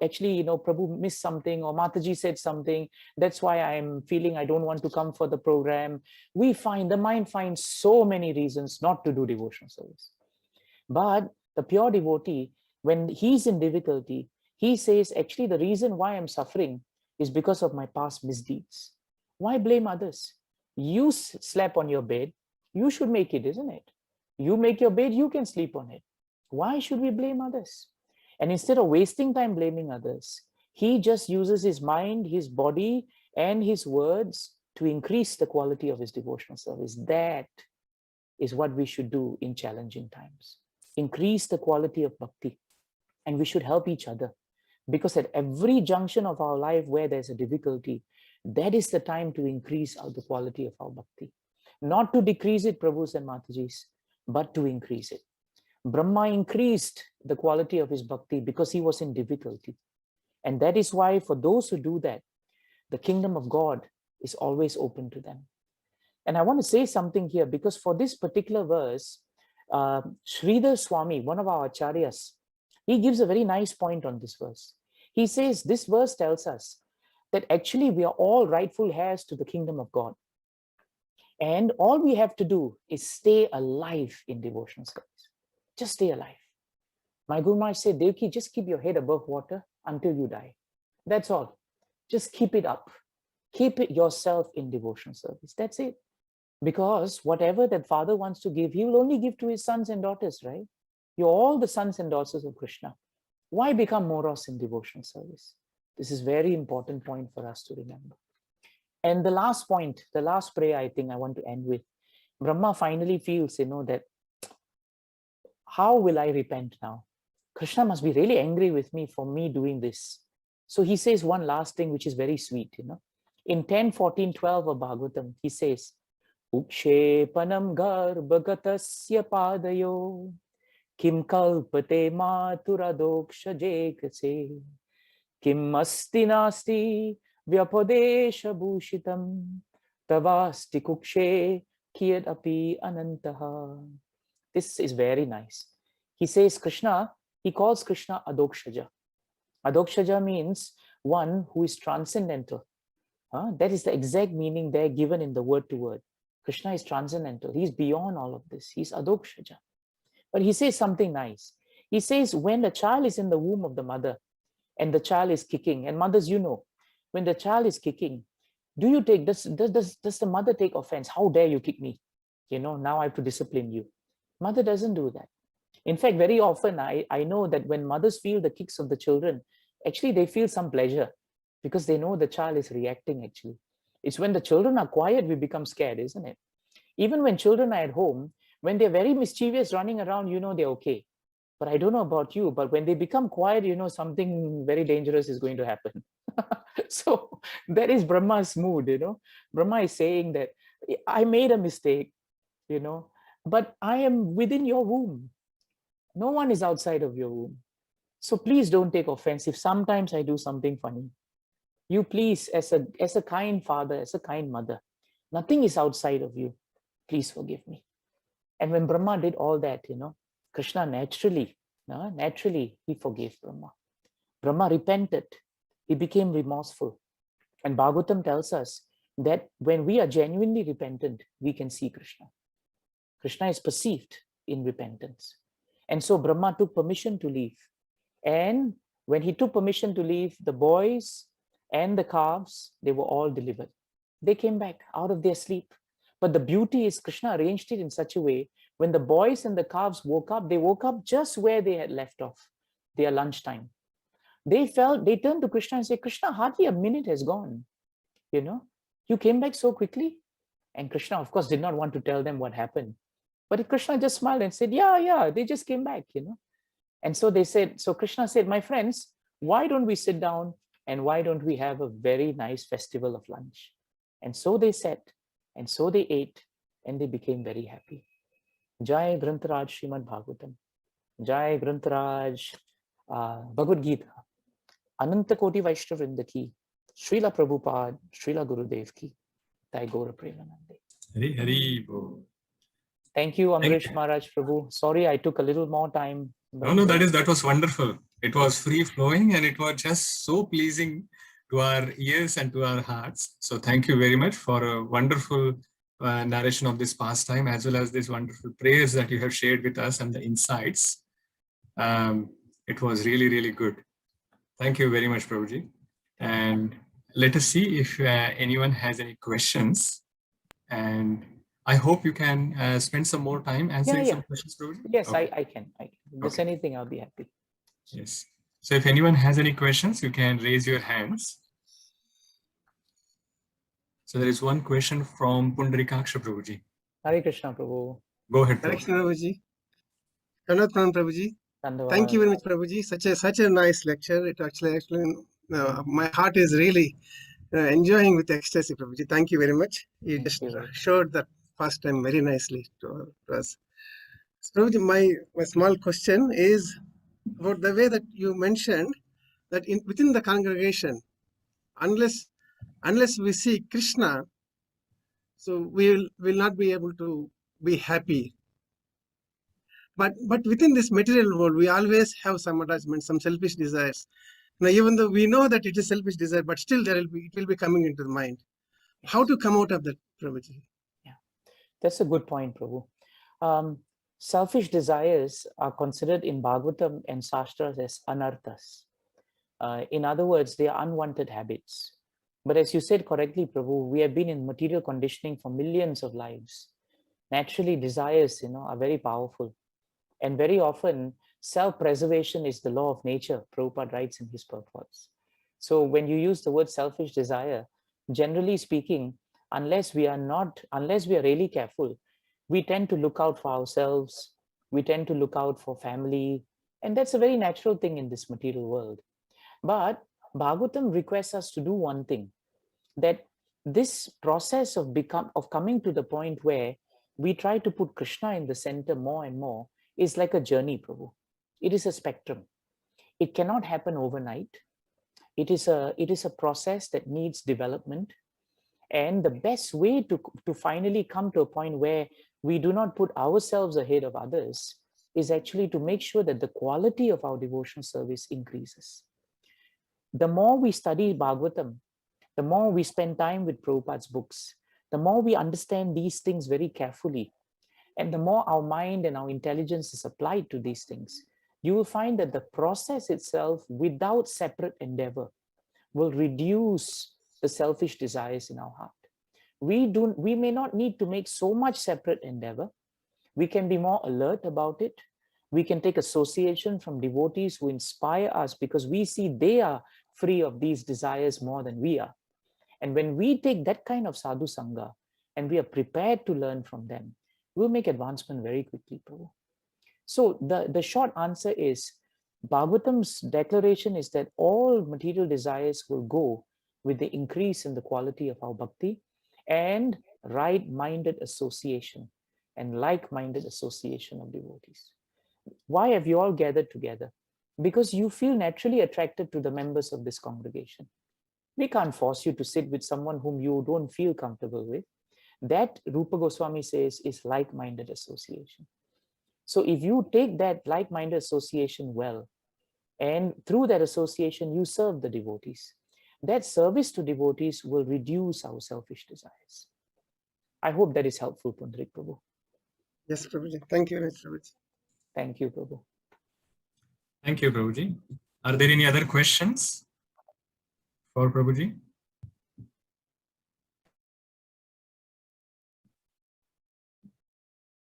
actually, Prabhu missed something, or Mataji said something. That's why I'm feeling I don't want to come for the program. The mind finds so many reasons not to do devotional service. But the pure devotee, when he's in difficulty, he says, actually, the reason why I'm suffering is because of my past misdeeds. Why blame others? You slept on your bed, you should make it, isn't it? You make your bed, you can sleep on it. Why should we blame others? And instead of wasting time blaming others, he just uses his mind, his body, and his words to increase the quality of his devotional service. That is what we should do in challenging times. Increase the quality of bhakti. And we should help each other. Because at every junction of our life where there's a difficulty, that is the time to increase the quality of our bhakti. Not to decrease it, Prabhus and Matajis, but to increase it. Brahmā increased the quality of his bhakti because he was in difficulty. And that is why for those who do that, the kingdom of God is always open to them. And I want to say something here, because for this particular verse, Sridhar Swami, one of our acharyas, he gives a very nice point on this verse. He says this verse tells us that actually we are all rightful heirs to the kingdom of God. And all we have to do is stay alive in devotional service. Just stay alive. My Guru Maharaj said, Devaki, just keep your head above water until you die. That's all. Just keep it up. Keep it yourself in devotional service. That's it. Because whatever that Father wants to give, he will only give to his sons and daughters, right? You're all the sons and daughters of Krishna. Why become moros in devotional service? This is a very important point for us to remember. And the last point, the last prayer I think I want to end with, Brahma finally feels, that how will I repent now? Krishna must be really angry with me for me doing this. So he says one last thing, which is very sweet, In 10, 14, 12 of Bhagavatam, he says, Ukshepanam garbhagatasya padayo kim kalpate maturadoksha jekase kim asti nasti vyapadesha bhushitam tavasti kukshe kiyad api anantaha. This is very nice. He says he calls Krishna Adokshaja. Adokshaja means one who is transcendental. That is the exact meaning there given in the word to word. Krishna is transcendental. He's beyond all of this. He's Adokshaja. But he says something nice. He says when the child is in the womb of the mother and the child is kicking, and mothers, when the child is kicking, does the mother take offense? How dare you kick me? Now I have to discipline you. Mother doesn't do that. In fact, very often I know that when mothers feel the kicks of the children, actually they feel some pleasure because they know the child is reacting actually. It's when the children are quiet, we become scared, isn't it? Even when children are at home, when they're very mischievous running around, they're okay. But I don't know about you, but when they become quiet, something very dangerous is going to happen. So that is Brahma's mood, Brahma is saying that I made a mistake, but I am within your womb. No one is outside of your womb. So please don't take offense if sometimes I do something funny. You please, as a kind father, as a kind mother, nothing is outside of you. Please forgive me. And when Brahma did all that, Krishna naturally, he forgave Brahma. Brahma repented. He became remorseful. And Bhagavatam tells us that when we are genuinely repentant, we can see Krishna. Krishna is perceived in repentance. And so Brahma took permission to leave. And when he took permission to leave, the boys and the calves, they were all delivered. They came back out of their sleep. But the beauty is Krishna arranged it in such a way, when the boys and the calves woke up, they woke up just where they had left off, their lunchtime. They turned to Krishna and said, Krishna, hardly a minute has gone. You came back so quickly. And Krishna, of course, did not want to tell them what happened. But Krishna just smiled and said, yeah, they just came back, And so Krishna said, my friends, why don't we sit down and why don't we have a very nice festival of lunch? And so they sat And so they ate and they became very happy. Jai Grantaraj Srimad-Bhagavatam. Jai Grantaraj Bhagavad Gita. Ananta Koti Vaishnav Vrinda ki. Srila Prabhupada, Srila Gurudev ki. Jai Gaura Premanjana. Hari Hari Bo. Thank you, Amrish Maharaj Prabhu. Sorry, I took a little more time. No, that was wonderful. It was free flowing and it was just so pleasing to our ears and to our hearts. So thank you very much for a wonderful narration of this pastime, as well as these wonderful prayers that you have shared with us and the insights. It was really, really good. Thank you very much, Prabhuji. And let us see if anyone has any questions. And I hope you can spend some more time answering some questions, Prabhuji. Yes, okay. I can. If there's anything, I'll be happy. Yes. So if anyone has any questions, you can raise your hands. So there is one question from Pundarikaksha Prabhuji. Hare Krishna Prabhu. Go ahead, Prabhuji. Hare Krishna Prabhuji. Pranam Prabhuji. Thank you very much, Prabhuji. Such a nice lecture. It actually my heart is really enjoying with ecstasy, Prabhuji. Thank you very much. You just showed that past time very nicely to us. So, Prabhuji, my small question is about the way that you mentioned that within the congregation, unless we see Krishna, so we will not be able to be happy. But within this material world, we always have some attachments, some selfish desires. Now, even though we know that it is selfish desire, but still it will be coming into the mind. How to come out of that, Prabhuji? Yeah, that's a good point, Prabhu. Selfish desires are considered in Bhagavatam and Shastras as anarthas. In other words, they are unwanted habits. But as you said correctly, Prabhu, we have been in material conditioning for millions of lives. Naturally, desires, are very powerful. And very often, self-preservation is the law of nature, Prabhupada writes in his purports. So when you use the word selfish desire, generally speaking, unless we are really careful, we tend to look out for ourselves, we tend to look out for family, and that's a very natural thing in this material world. But Bhagavatam requests us to do one thing, that this process of coming to the point where we try to put Krishna in the center more and more is like a journey, Prabhu. It is a spectrum. It cannot happen overnight. It is a process that needs development. And the best way to finally come to a point where we do not put ourselves ahead of others is actually to make sure that the quality of our devotional service increases. The more we study Bhagavatam, the more we spend time with Prabhupada's books, the more we understand these things very carefully, and the more our mind and our intelligence is applied to these things, you will find that the process itself, without separate endeavor, will reduce the selfish desires in our heart. We may not need to make so much separate endeavor. We can be more alert about it. We can take association from devotees who inspire us because we see they are free of these desires more than we are. And when we take that kind of sadhu sangha and we are prepared to learn from them, we'll make advancement very quickly, Prabhu. So the short answer is, Bhagavatam's declaration is that all material desires will go with the increase in the quality of our bhakti and right-minded association and like-minded association of devotees. Why have you all gathered together? Because you feel naturally attracted to the members of this congregation. We can't force you to sit with someone whom you don't feel comfortable with. That, Rupa Goswami says, is like-minded association. So if you take that like-minded association well, and through that association, you serve the devotees, that service to devotees will reduce our selfish desires. I hope that is helpful, Pundarik Prabhu. Yes, Prabhuji. Thank you very much, Prabhuji. Thank you, Prabhu. Thank you, Prabhuji. Are there any other questions for Prabhuji?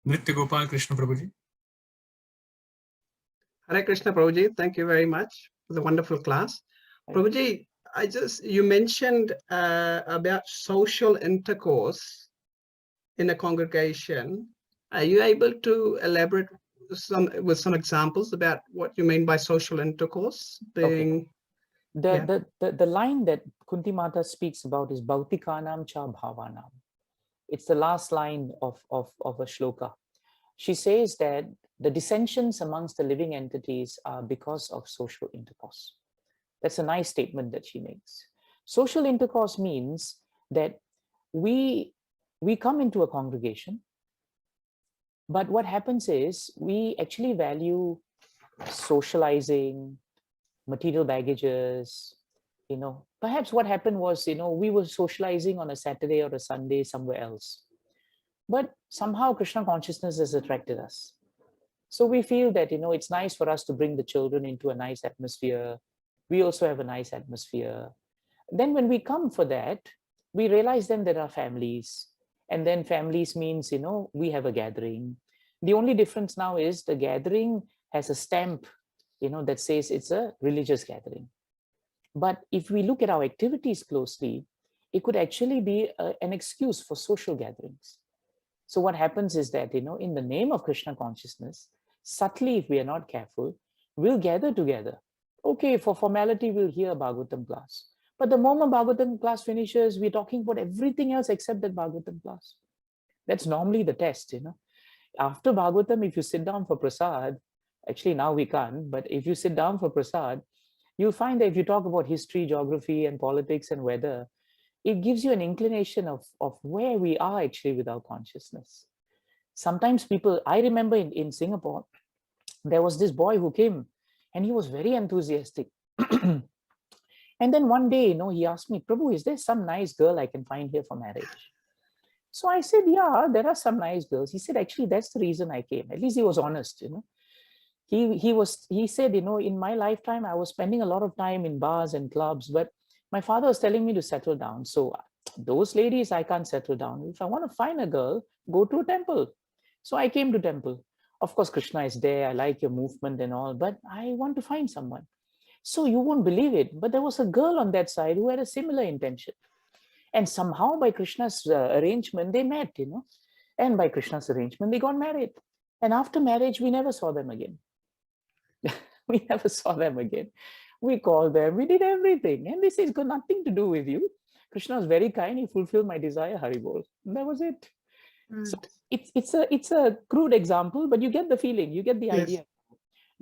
Nritya Gopal Krishna Prabhuji. Hare Krishna Prabhuji, thank you very much for the wonderful class. Prabhuji, you mentioned about social intercourse in a congregation. Are you able to elaborate with some examples about what you mean by social intercourse? Being The line that Kunti Mata speaks about is Bhautikanam cha bhavanam. It's the last line of a shloka. She says that the dissensions amongst the living entities are because of social intercourse. That's a nice statement that she makes. Social intercourse means that we come into a congregation, but what happens is we actually value socializing, material baggages. Perhaps what happened was, we were socializing on a Saturday or a Sunday somewhere else, but somehow Krishna consciousness has attracted us. So we feel that, it's nice for us to bring the children into a nice atmosphere. We also have a nice atmosphere. Then when we come for that, we realize then there are families, and then families means, we have a gathering. The only difference now is the gathering has a stamp, that says it's a religious gathering. But if we look at our activities closely, it could actually be an excuse for social gatherings. So what happens is that, in the name of Krishna consciousness, subtly, if we are not careful, we'll gather together. Okay, for formality, we'll hear Bhagavatam class. But the moment Bhagavatam class finishes, we're talking about everything else except that Bhagavatam class. That's normally the test, After Bhagavatam, if you sit down for prasad, actually now we can't, but if you sit down for prasad, you'll find that if you talk about history, geography, and politics and weather, it gives you an inclination of where we are actually with our consciousness. Sometimes people, I remember in Singapore, there was this boy who came and he was very enthusiastic. And then one day, he asked me, Prabhu, is there some nice girl I can find here for marriage? So I said, yeah, there are some nice girls. He said, actually, that's the reason I came. At least he was honest, He said, in my lifetime, I was spending a lot of time in bars and clubs, but my father was telling me to settle down. So those ladies, I can't settle down. If I want to find a girl, go to a temple. So I came to temple. Of course, Krishna is there. I like your movement and all, but I want to find someone. So you won't believe it, but there was a girl on that side who had a similar intention. And somehow by Krishna's arrangement, they met, and by Krishna's arrangement, they got married. And after marriage, we never saw them again. We never saw them again. We called them, we did everything. And they say, it's got nothing to do with you. Krishna was very kind. He fulfilled my desire, Haribol. And that was it. So it's a crude example, but you get the feeling, you get the idea.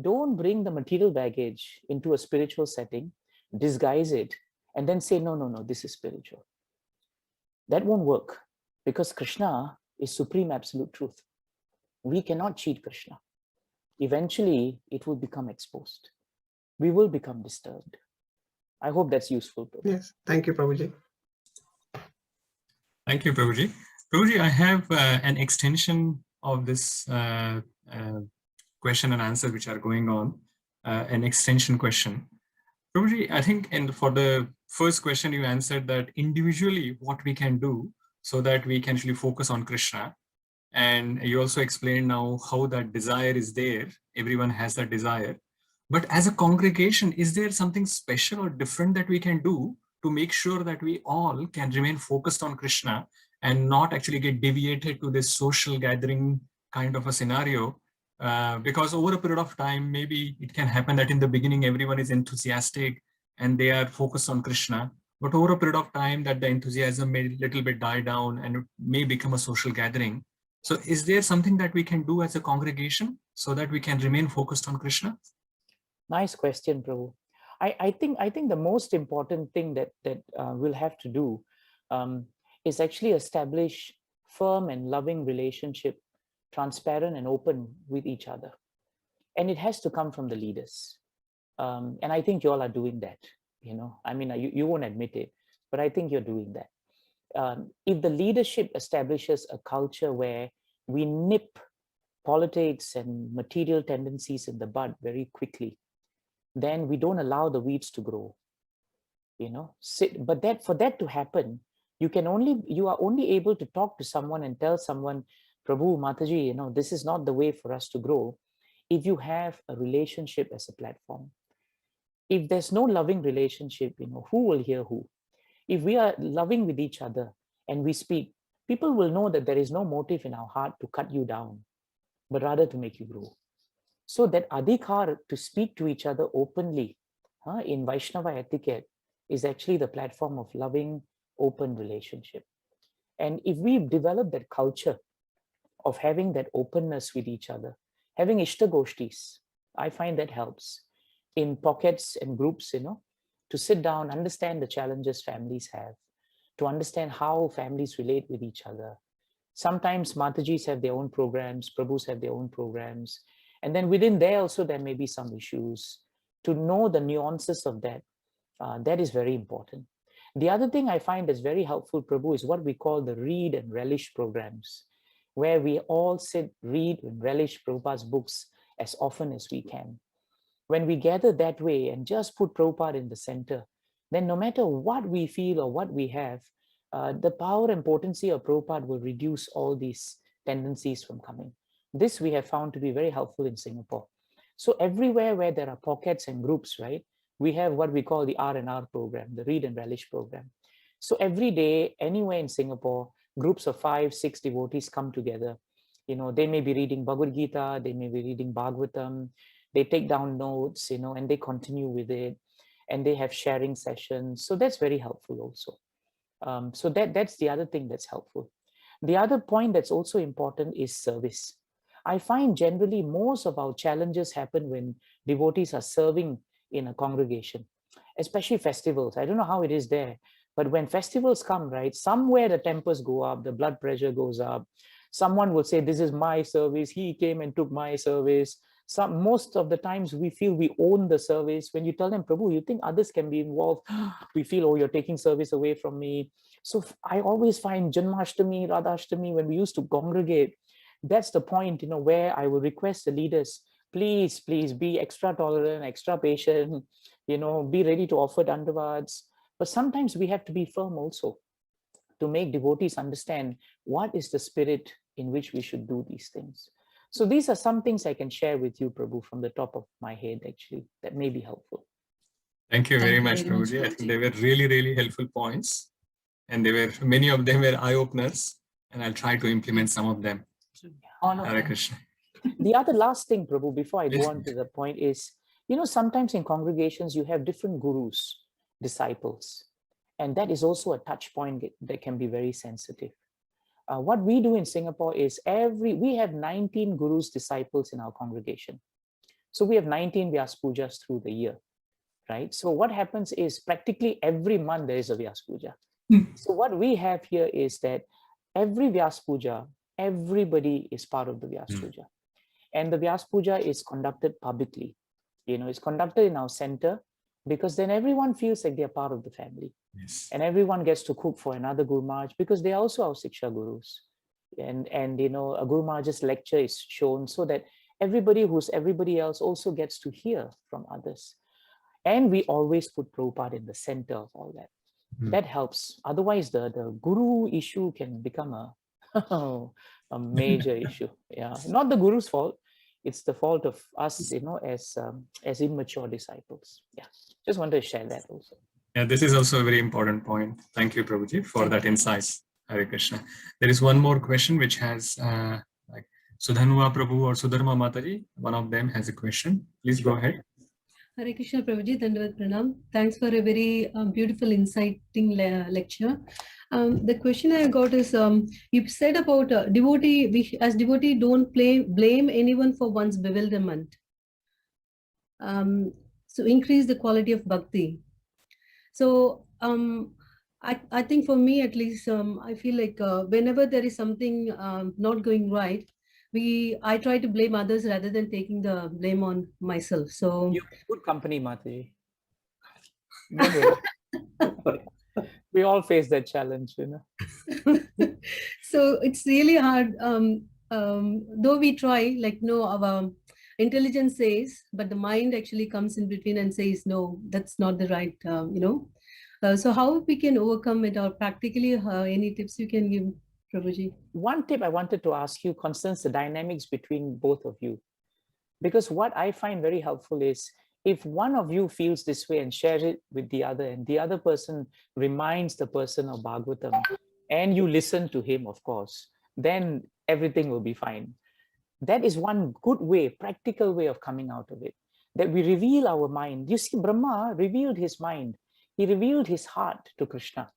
Don't bring the material baggage into a spiritual setting, disguise it, and then say, no, this is spiritual. That won't work, because Krishna is supreme absolute truth. We cannot cheat Krishna. Eventually, it will become exposed. We will become disturbed. I hope that's useful, Prabhu. Yes, thank you, Prabhuji. Thank you, Prabhuji. Prabhuji, I have an extension of this question and answer which are going on, an extension question. Prabhuji, I think for the first question, you answered that individually what we can do so that we can actually focus on Krishna. And you also explained now how that desire is there. Everyone has that desire. But as a congregation, is there something special or different that we can do to make sure that we all can remain focused on Krishna and not actually get deviated to this social gathering kind of a scenario? Because over a period of time, maybe it can happen that in the beginning, everyone is enthusiastic and they are focused on Krishna. But over a period of time, that the enthusiasm may a little bit die down and it may become a social gathering. So is there something that we can do as a congregation so that we can remain focused on Krishna? Nice question, Prabhu. I think the most important thing that we'll have to do is actually establish firm and loving relationship, transparent and open with each other. And it has to come from the leaders. And I think you all are doing that, I mean, you won't admit it, but I think you're doing that. If the leadership establishes a culture where we nip politics and material tendencies in the bud very quickly, then we don't allow the weeds to grow. But for that to happen, you are only able to talk to someone and tell someone, Prabhu, Mataji, this is not the way for us to grow, if you have a relationship as a platform. If there's no loving relationship, who will hear who? If we are loving with each other and we speak, people will know that there is no motive in our heart to cut you down, but rather to make you grow. So that adhikar to speak to each other openly in Vaishnava etiquette is actually the platform of loving, open relationship. And if we develop that culture of having that openness with each other, having ishtagoshtis, I find that helps in pockets and groups, to sit down, understand the challenges families have, to understand how families relate with each other. Sometimes Matajis have their own programs, Prabhus have their own programs. And then within there also, there may be some issues. To know the nuances of that, that is very important. The other thing I find is very helpful, Prabhu, is what we call the read and relish programs, where we all sit, read and relish Prabhupada's books as often as we can. When we gather that way and just put Prabhupada in the center, then no matter what we feel or what we have, the power and potency of Prabhupada will reduce all these tendencies from coming. This we have found to be very helpful in Singapore. So everywhere where there are pockets and groups, right, we have what we call the R&R program, the Read and Relish program. So every day, anywhere in Singapore, groups of 5, 6 devotees come together. They may be reading Bhagavad Gita, they may be reading Bhagavatam, they take down notes, and they continue with it, and they have sharing sessions. So that's very helpful also. So that's the other thing that's helpful. The other point that's also important is service. I find generally most of our challenges happen when devotees are serving in a congregation, especially festivals. I don't know how it is there, but when festivals come, right, somewhere the tempers go up, the blood pressure goes up. Someone will say, this is my service, he came and took my service. Most of the times we feel we own the service. When you tell them, Prabhu, you think others can be involved? We feel, oh, you're taking service away from me. So I always find Janmashtami, Radhashtami, when we used to congregate, that's the point, where I will request the leaders, please be extra tolerant, extra patient, be ready to offer dandavats. But sometimes we have to be firm also to make devotees understand what is the spirit in which we should do these things. So these are some things I can share with you, Prabhu, from the top of my head, actually, that may be helpful. Thank you very much, Prabhuji. I think they were really, really helpful points. And many of them were eye-openers, and I'll try to implement some of them. Hare Krishna. The other last thing, Prabhu, before I go on to the point is, sometimes in congregations, you have different gurus, disciples, and that is also a touch point that can be very sensitive. What we do in Singapore is we have 19 gurus, disciples in our congregation. So we have 19 Vyas Pujas through the year, right? So what happens is practically every month there is a Vyas Puja. So what we have here is that every Vyas Puja, everybody is part of the Vyas Puja. And the Vyas Puja is conducted publicly. It's conducted in our center, because then everyone feels like they're part of the family. Yes. And everyone gets to cook for another Guru Maharaj, because they are also our Siksha Gurus. And a Guru Maharaj's lecture is shown so that everybody who's everybody else also gets to hear from others. And we always put Prabhupada in the center of all that. That helps. Otherwise, the Guru issue can become a major issue. Yeah, not the Guru's fault. It's the fault of us, as immature disciples. Yeah, just wanted to share that also. Yeah, this is also a very important point. Thank you, Prabhuji, for that insight. Hare Krishna. There is one more question which has like Sudhanua Prabhu or Sudharma Mataji. One of them has a question. Please go ahead. Hare Krishna Prabhuji, Dandavat Pranam. Thanks for a very beautiful, inciting lecture. The question I got is, you said about devotee, we as devotee don't blame anyone for one's bewilderment. So increase the quality of bhakti. So I think for me at least, I feel like whenever there is something not going right, I try to blame others rather than taking the blame on myself. So you're good company, Mataji. We all face that challenge, So it's really hard. Though we try, our intelligence says, but the mind actually comes in between and says, no, that's not the right, so how we can overcome it, or practically any tips you can give, Prabhuji? One tip I wanted to ask you concerns the dynamics between both of you. Because what I find very helpful is if one of you feels this way and shares it with the other, and the other person reminds the person of Bhagavatam, and you listen to him, of course, then everything will be fine. That is one good way, practical way of coming out of it, that we reveal our mind. You see, Brahmā revealed his mind. He revealed his heart to Krishna.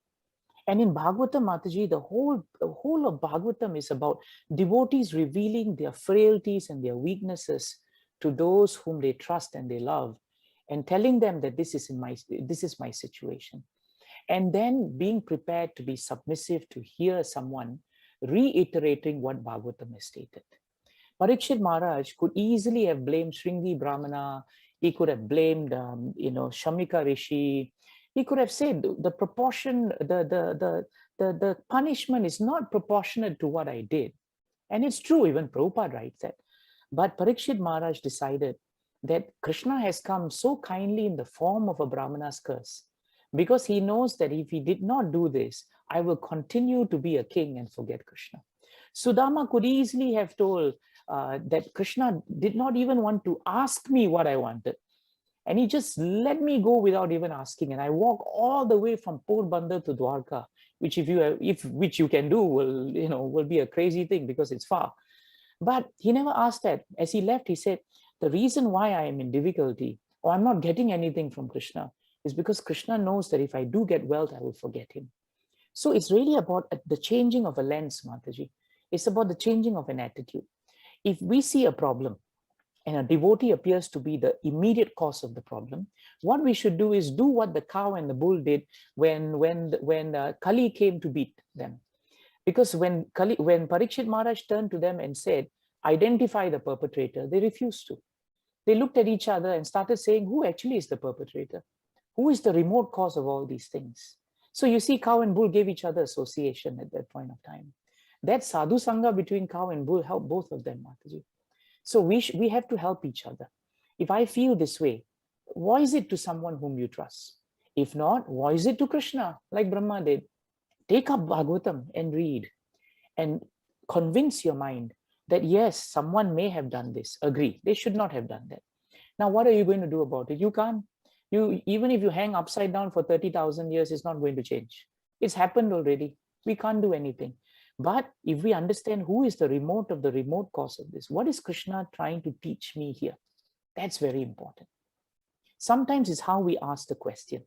And in Bhagavatam, Mataji, the whole of Bhagavatam is about devotees revealing their frailties and their weaknesses to those whom they trust and they love, and telling them that this is my situation. And then being prepared to be submissive to hear someone reiterating what Bhagavatam has stated. Parikshit Maharaj could easily have blamed Shringi Brahmana. He could have blamed, Shamika Rishi. He could have said the proportion, the punishment is not proportionate to what I did. And it's true, even Prabhupada writes that. But Parikshit Maharaj decided that Krishna has come so kindly in the form of a Brahmana's curse, because he knows that if he did not do this, I will continue to be a king and forget Krishna. Sudama could easily have told that Krishna did not even want to ask me what I wanted. And he just let me go without even asking. And I walk all the way from Porbandar to Dwarka, which which you can do will be a crazy thing because it's far. But he never asked that. As he left, he said, the reason why I am in difficulty or I'm not getting anything from Krishna is because Krishna knows that if I do get wealth, I will forget him. So it's really about the changing of a lens, Mataji. It's about the changing of an attitude. If we see a problem and a devotee appears to be the immediate cause of the problem, what we should do is do what the cow and the bull did when Kali came to beat them. Because when Parikshit Maharaj turned to them and said, identify the perpetrator, they refused to. They looked at each other and started saying, who actually is the perpetrator? Who is the remote cause of all these things? So you see, cow and bull gave each other association at that point of time. That sadhu sangha between cow and bull helped both of them, Mataji. So we have to help each other. If I feel this way, voice it to someone whom you trust. If not, voice it to Krishna, like Brahmā did. Take up Bhagavatam and read and convince your mind that yes, someone may have done this. Agree, they should not have done that. Now, what are you going to do about it? You can't. Even if you hang upside down for 30,000 years, it's not going to change. It's happened already. We can't do anything. But if we understand who is the remote cause of this, what is Krishna trying to teach me here? That's very important. Sometimes it's how we ask the question.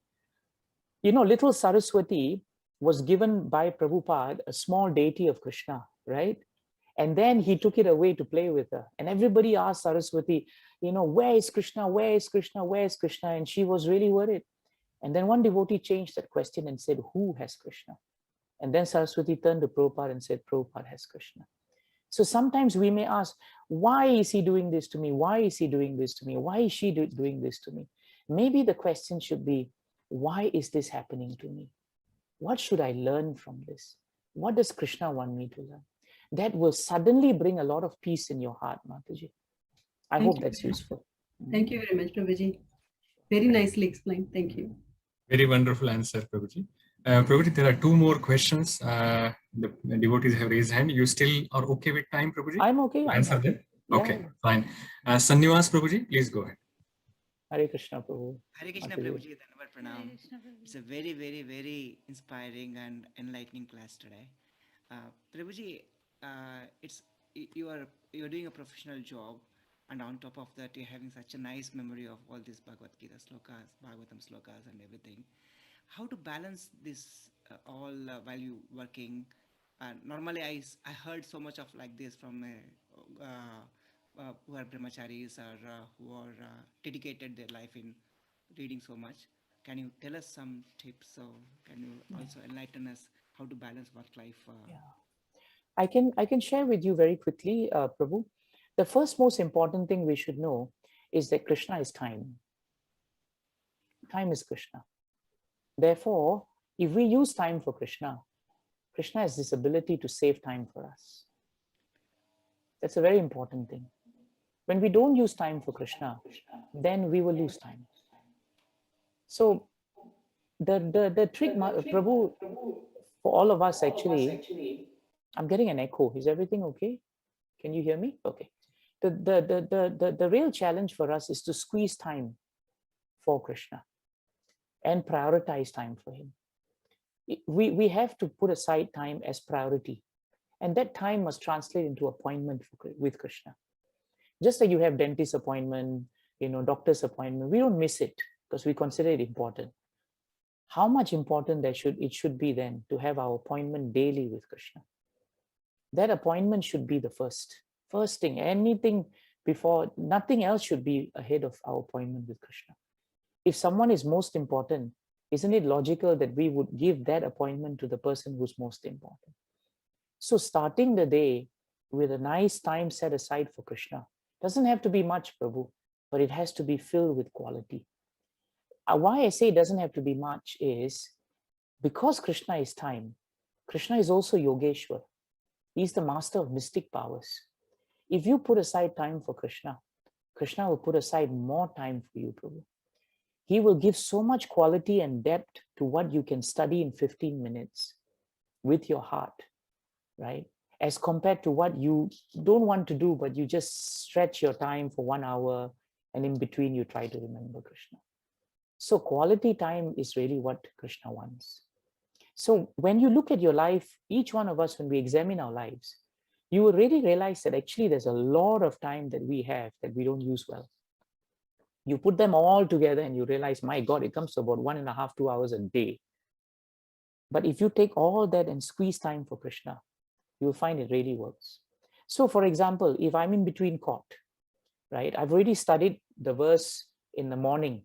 Little Saraswati was given by Prabhupada a small deity of Krishna, right? And then he took it away to play with her. And everybody asked Saraswati, where is Krishna? Where is Krishna? Where is Krishna? And she was really worried. And then one devotee changed that question and said, who has Krishna? And then Saraswati turned to Prabhupada and said, Prabhupada has Krishna. So sometimes we may ask, why is he doing this to me? Why is he doing this to me? Why is she doing this to me? Maybe the question should be, why is this happening to me? What should I learn from this? What does Krishna want me to learn? That will suddenly bring a lot of peace in your heart, Mataji. I hope that's useful. Thank you very much, Prabhuji. Very nicely explained. Thank you. Very wonderful answer, Prabhuji. Prabhuji, there are two more questions. The devotees have raised hand. You still are okay with time, Prabhuji? I'm okay. Answer them? Yeah. Okay, fine. Sannivas, Prabhuji, please go ahead. Hare Krishna, Prabhu. Hare Krishna, Prabhuji. Pranam. It's a very, very, very inspiring and enlightening class today. Prabhuji, you're doing a professional job, and on top of that, you're having such a nice memory of all these Bhagavad Gita slokas, Bhagavatam slokas, and everything. How to balance this all while you working? Normally, I heard so much of like this from who are brahmacharis or who are dedicated their life in reading so much. Can you tell us some tips? So can you also enlighten us how to balance work life? I can share with you very quickly, Prabhu. The first most important thing we should know is that Krishna is time. Time is Krishna. Therefore, if we use time for Krishna, Krishna has this ability to save time for us. That's a very important thing. When we don't use time for Krishna, then we will lose time. So the trick, Prabhu, for all of us actually, I'm getting an echo. Is everything okay? Can you hear me? Okay. The real challenge for us is to squeeze time for Krishna and prioritize time for him. We have to put aside time as priority, and that time must translate into appointment with Krishna. Just like you have dentist appointment, doctor's appointment, we don't miss it because we consider it important. how much important it should be then to have our appointment daily with Krishna. That appointment should be the first thing. Anything before, nothing else should be ahead of our appointment with Krishna. If someone is most important, isn't it logical that we would give that appointment to the person who's most important? So starting the day with a nice time set aside for Krishna doesn't have to be much, Prabhu, but it has to be filled with quality. Why I say it doesn't have to be much is because Krishna is time. Krishna is also Yogeshwar. He's the master of mystic powers. If you put aside time for Krishna, Krishna will put aside more time for you, Prabhu. He will give so much quality and depth to what you can study in 15 minutes with your heart, right? As compared to what you don't want to do, but you just stretch your time for 1 hour and in between you try to remember Krishna. So quality time is really what Krishna wants. So when you look at your life, each one of us, when we examine our lives, you will really realize that actually there's a lot of time that we have that we don't use well. You put them all together and you realize, my God, it comes to about 1.5, 2 hours a day. But if you take all that and squeeze time for Krishna, you will find it really works. So for example, if I'm in between court, right, I've already studied the verse in the morning.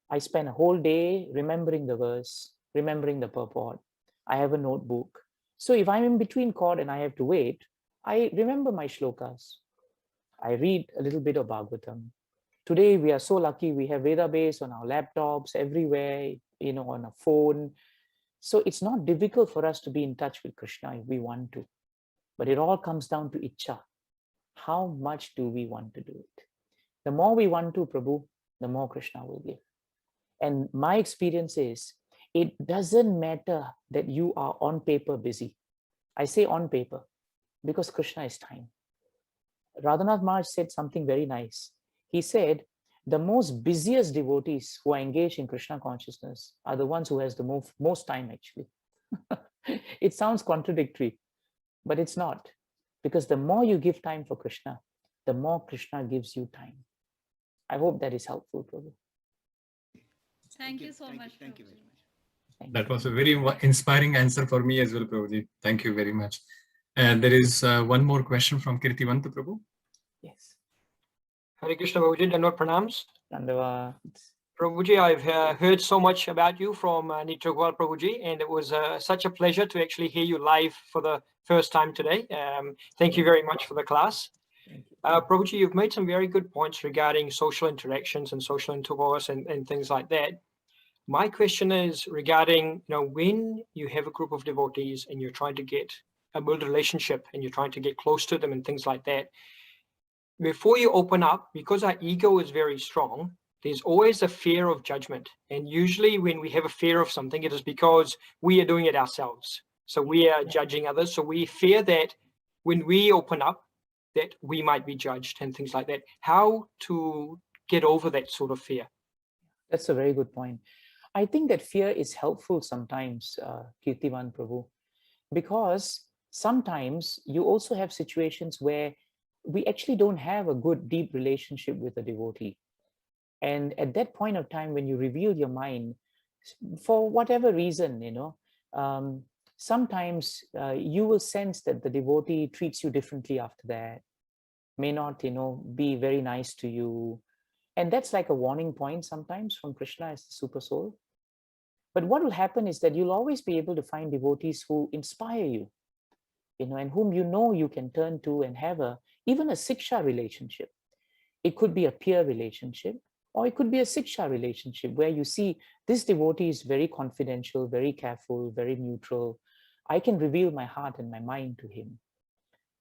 I spend a whole day remembering the verse, remembering the purport. I have a notebook. So if I'm in between court and I have to wait, I remember my shlokas. I read a little bit of Bhagavatam. Today, we are so lucky. We have Vedabase on our laptops everywhere, on a phone. So it's not difficult for us to be in touch with Krishna if we want to. But it all comes down to Ichcha. How much do we want to do it? The more we want to, Prabhu, the more Krishna will give. And my experience is, it doesn't matter that you are on paper busy. I say on paper because Krishna is time. Radhanath Maharaj said something very nice. He said, the most busiest devotees who are engaged in Krishna consciousness are the ones who has the most time actually. It sounds contradictory, but it's not. Because the more you give time for Krishna, the more Krishna gives you time. I hope that is helpful, Prabhu. Thank you so much. Thank you very much. That was a very inspiring answer for me as well, Prabhuji. Thank you very much. And there is one more question from Kirtivanta, Prabhu. Yes. Hare Krishna, Prabhuji, Dandavad Pranams. Dandavad. Prabhuji, I've heard so much about you from Nitragwal Prabhuji, and it was such a pleasure to actually hear you live for the first time today. Thank you very much for the class. Prabhuji, you've made some very good points regarding social interactions and social intercourse and things like that. My question is regarding, when you have a group of devotees and you're trying to build a relationship and you're trying to get close to them and things like that, before you open up, because our ego is very strong, there's always a fear of judgment. And usually when we have a fear of something, it is because we are doing it ourselves. So we are judging others. So we fear that when we open up, that we might be judged and things like that. How to get over that sort of fear? That's a very good point. I think that fear is helpful sometimes, Kirtivan Prabhu, because sometimes you also have situations where we actually don't have a good, deep relationship with a devotee. And at that point of time, when you reveal your mind, for whatever reason, sometimes you will sense that the devotee treats you differently after that, may not, be very nice to you. And that's like a warning point sometimes from Krishna as the super soul. But what will happen is that you'll always be able to find devotees who inspire you, and whom you can turn to and have even a siksha relationship. It could be a peer relationship, or it could be a siksha relationship where you see this devotee is very confidential, very careful, very neutral. I can reveal my heart and my mind to him.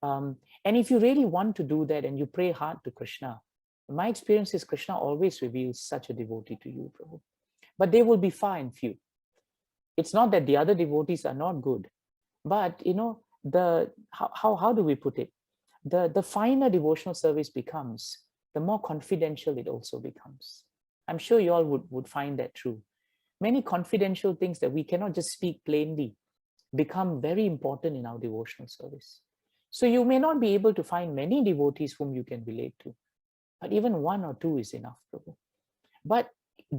And if you really want to do that and you pray hard to Krishna, my experience is Krishna always reveals such a devotee to you, Prabhu. But they will be far and few. It's not that the other devotees are not good, but how do we put it? The finer devotional service becomes, the more confidential it also becomes. I'm sure you all would find that true. Many confidential things that we cannot just speak plainly become very important in our devotional service. So you may not be able to find many devotees whom you can relate to, but even one or two is enough, Prabhu. But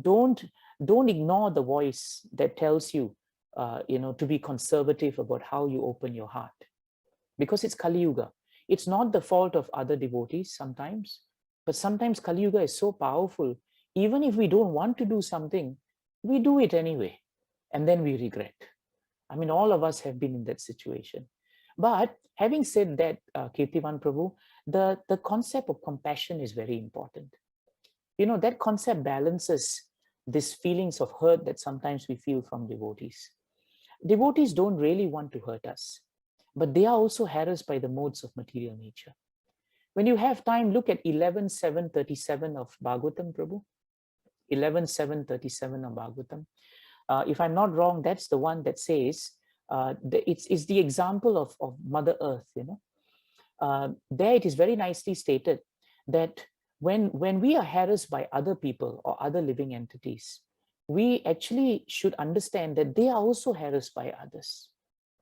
don't Don't ignore the voice that tells you, to be conservative about how you open your heart, because it's Kali Yuga. It's not the fault of other devotees sometimes, but sometimes Kali Yuga is so powerful. Even if we don't want to do something, we do it anyway, and then we regret. I mean, all of us have been in that situation. But having said that, Kirtivan Prabhu, the concept of compassion is very important. That concept balances these feelings of hurt that sometimes we feel from devotees. Devotees don't really want to hurt us, but they are also harassed by the modes of material nature. When you have time, look at 11.7.37 of Bhagavatam, Prabhu. 11.7.37 of Bhagavatam. If I'm not wrong, that's the one that says, it's the example of Mother Earth. There it is very nicely stated that when we are harassed by other people or other living entities, we actually should understand that they are also harassed by others.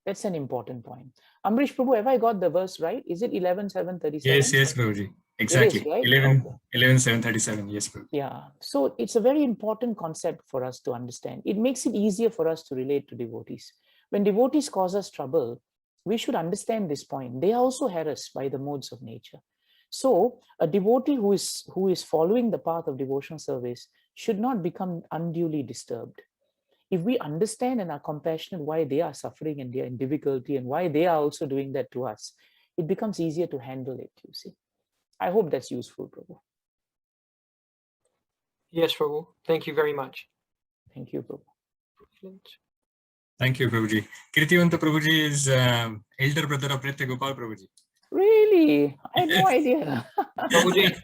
That's an important point. Amrish Prabhu, have I got the verse right? Is it 11.7.37? Yes, Prabhuji. Exactly. It is, right? 11.7.37. Yes, Prabhuji. Yeah. So it's a very important concept for us to understand. It makes it easier for us to relate to devotees. When devotees cause us trouble, we should understand this point. They are also harassed by the modes of nature. So a devotee who is following the path of devotional service should not become unduly disturbed. If we understand and are compassionate why they are suffering and they are in difficulty and why they are also doing that to us, it becomes easier to handle it, you see. I hope that's useful, Prabhu. Yes, Prabhu. Thank you very much. Thank you, Prabhu. Thank you, Prabhuji. Kirtivanta Prabhuji is elder brother of Nitya Gopal Prabhuji. Really? I had no idea. Prabhuji,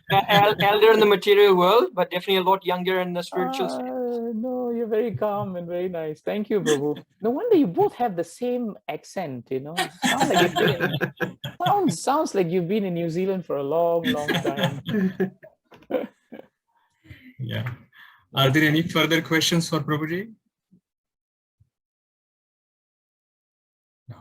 elder in the material world, but definitely a lot younger in the spiritual sense. No, you're very calm and very nice. Thank you, Prabhu. No wonder you both have the same accent, Sounds like you've been in New Zealand for a long, long time. Yeah. Are there any further questions for Prabhuji? No.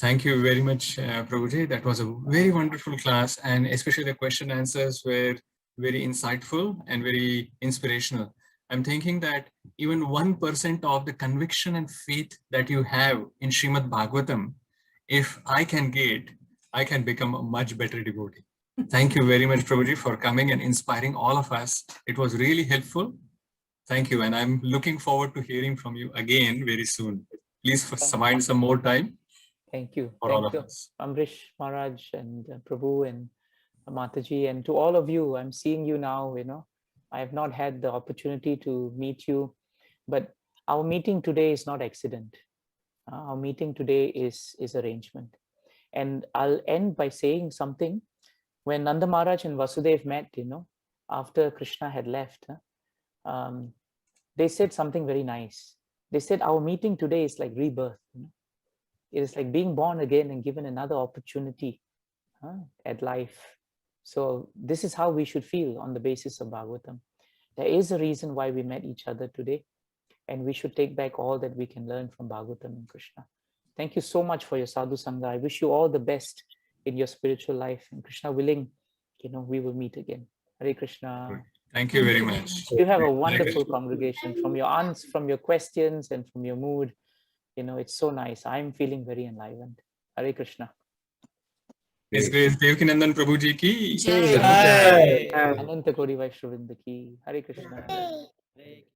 Thank you very much, Prabhuji. That was a very wonderful class, and especially the question answers were very insightful and very inspirational. I'm thinking that even 1% of the conviction and faith that you have in Srimad-Bhagavatam, if I can get, I can become a much better devotee. Thank you very much, Prabhuji, for coming and inspiring all of us. It was really helpful. Thank you. And I'm looking forward to hearing from you again very soon. Please find some more time. Thank you. For all of us. Amrish Maharaj and Prabhu and Mataji, and to all of you. I'm seeing you now, I have not had the opportunity to meet you, but our meeting today is not accident. Our meeting today is arrangement. And I'll end by saying something. When Nanda Maharaj and Vasudev met, after Krishna had left, they said something very nice. They said, our meeting today is like rebirth. It is like being born again and given another opportunity at life. So this is how we should feel on the basis of Bhagavatam. There is a reason why we met each other today, and we should take back all that we can learn from Bhagavatam and Krishna. Thank you so much for your sadhu sangha. I wish you all the best in your spiritual life, and Krishna willing, we will meet again. Hare Krishna. Thank you very much. You have a wonderful congregation. From your answers, from your questions, and from your mood, it's so nice. I'm feeling very enlivened. Hare Krishna. His Grace Devakinandan Prabhuji ki Jai. Ananta Kodi Vaishnavinda ki. Hare Krishna.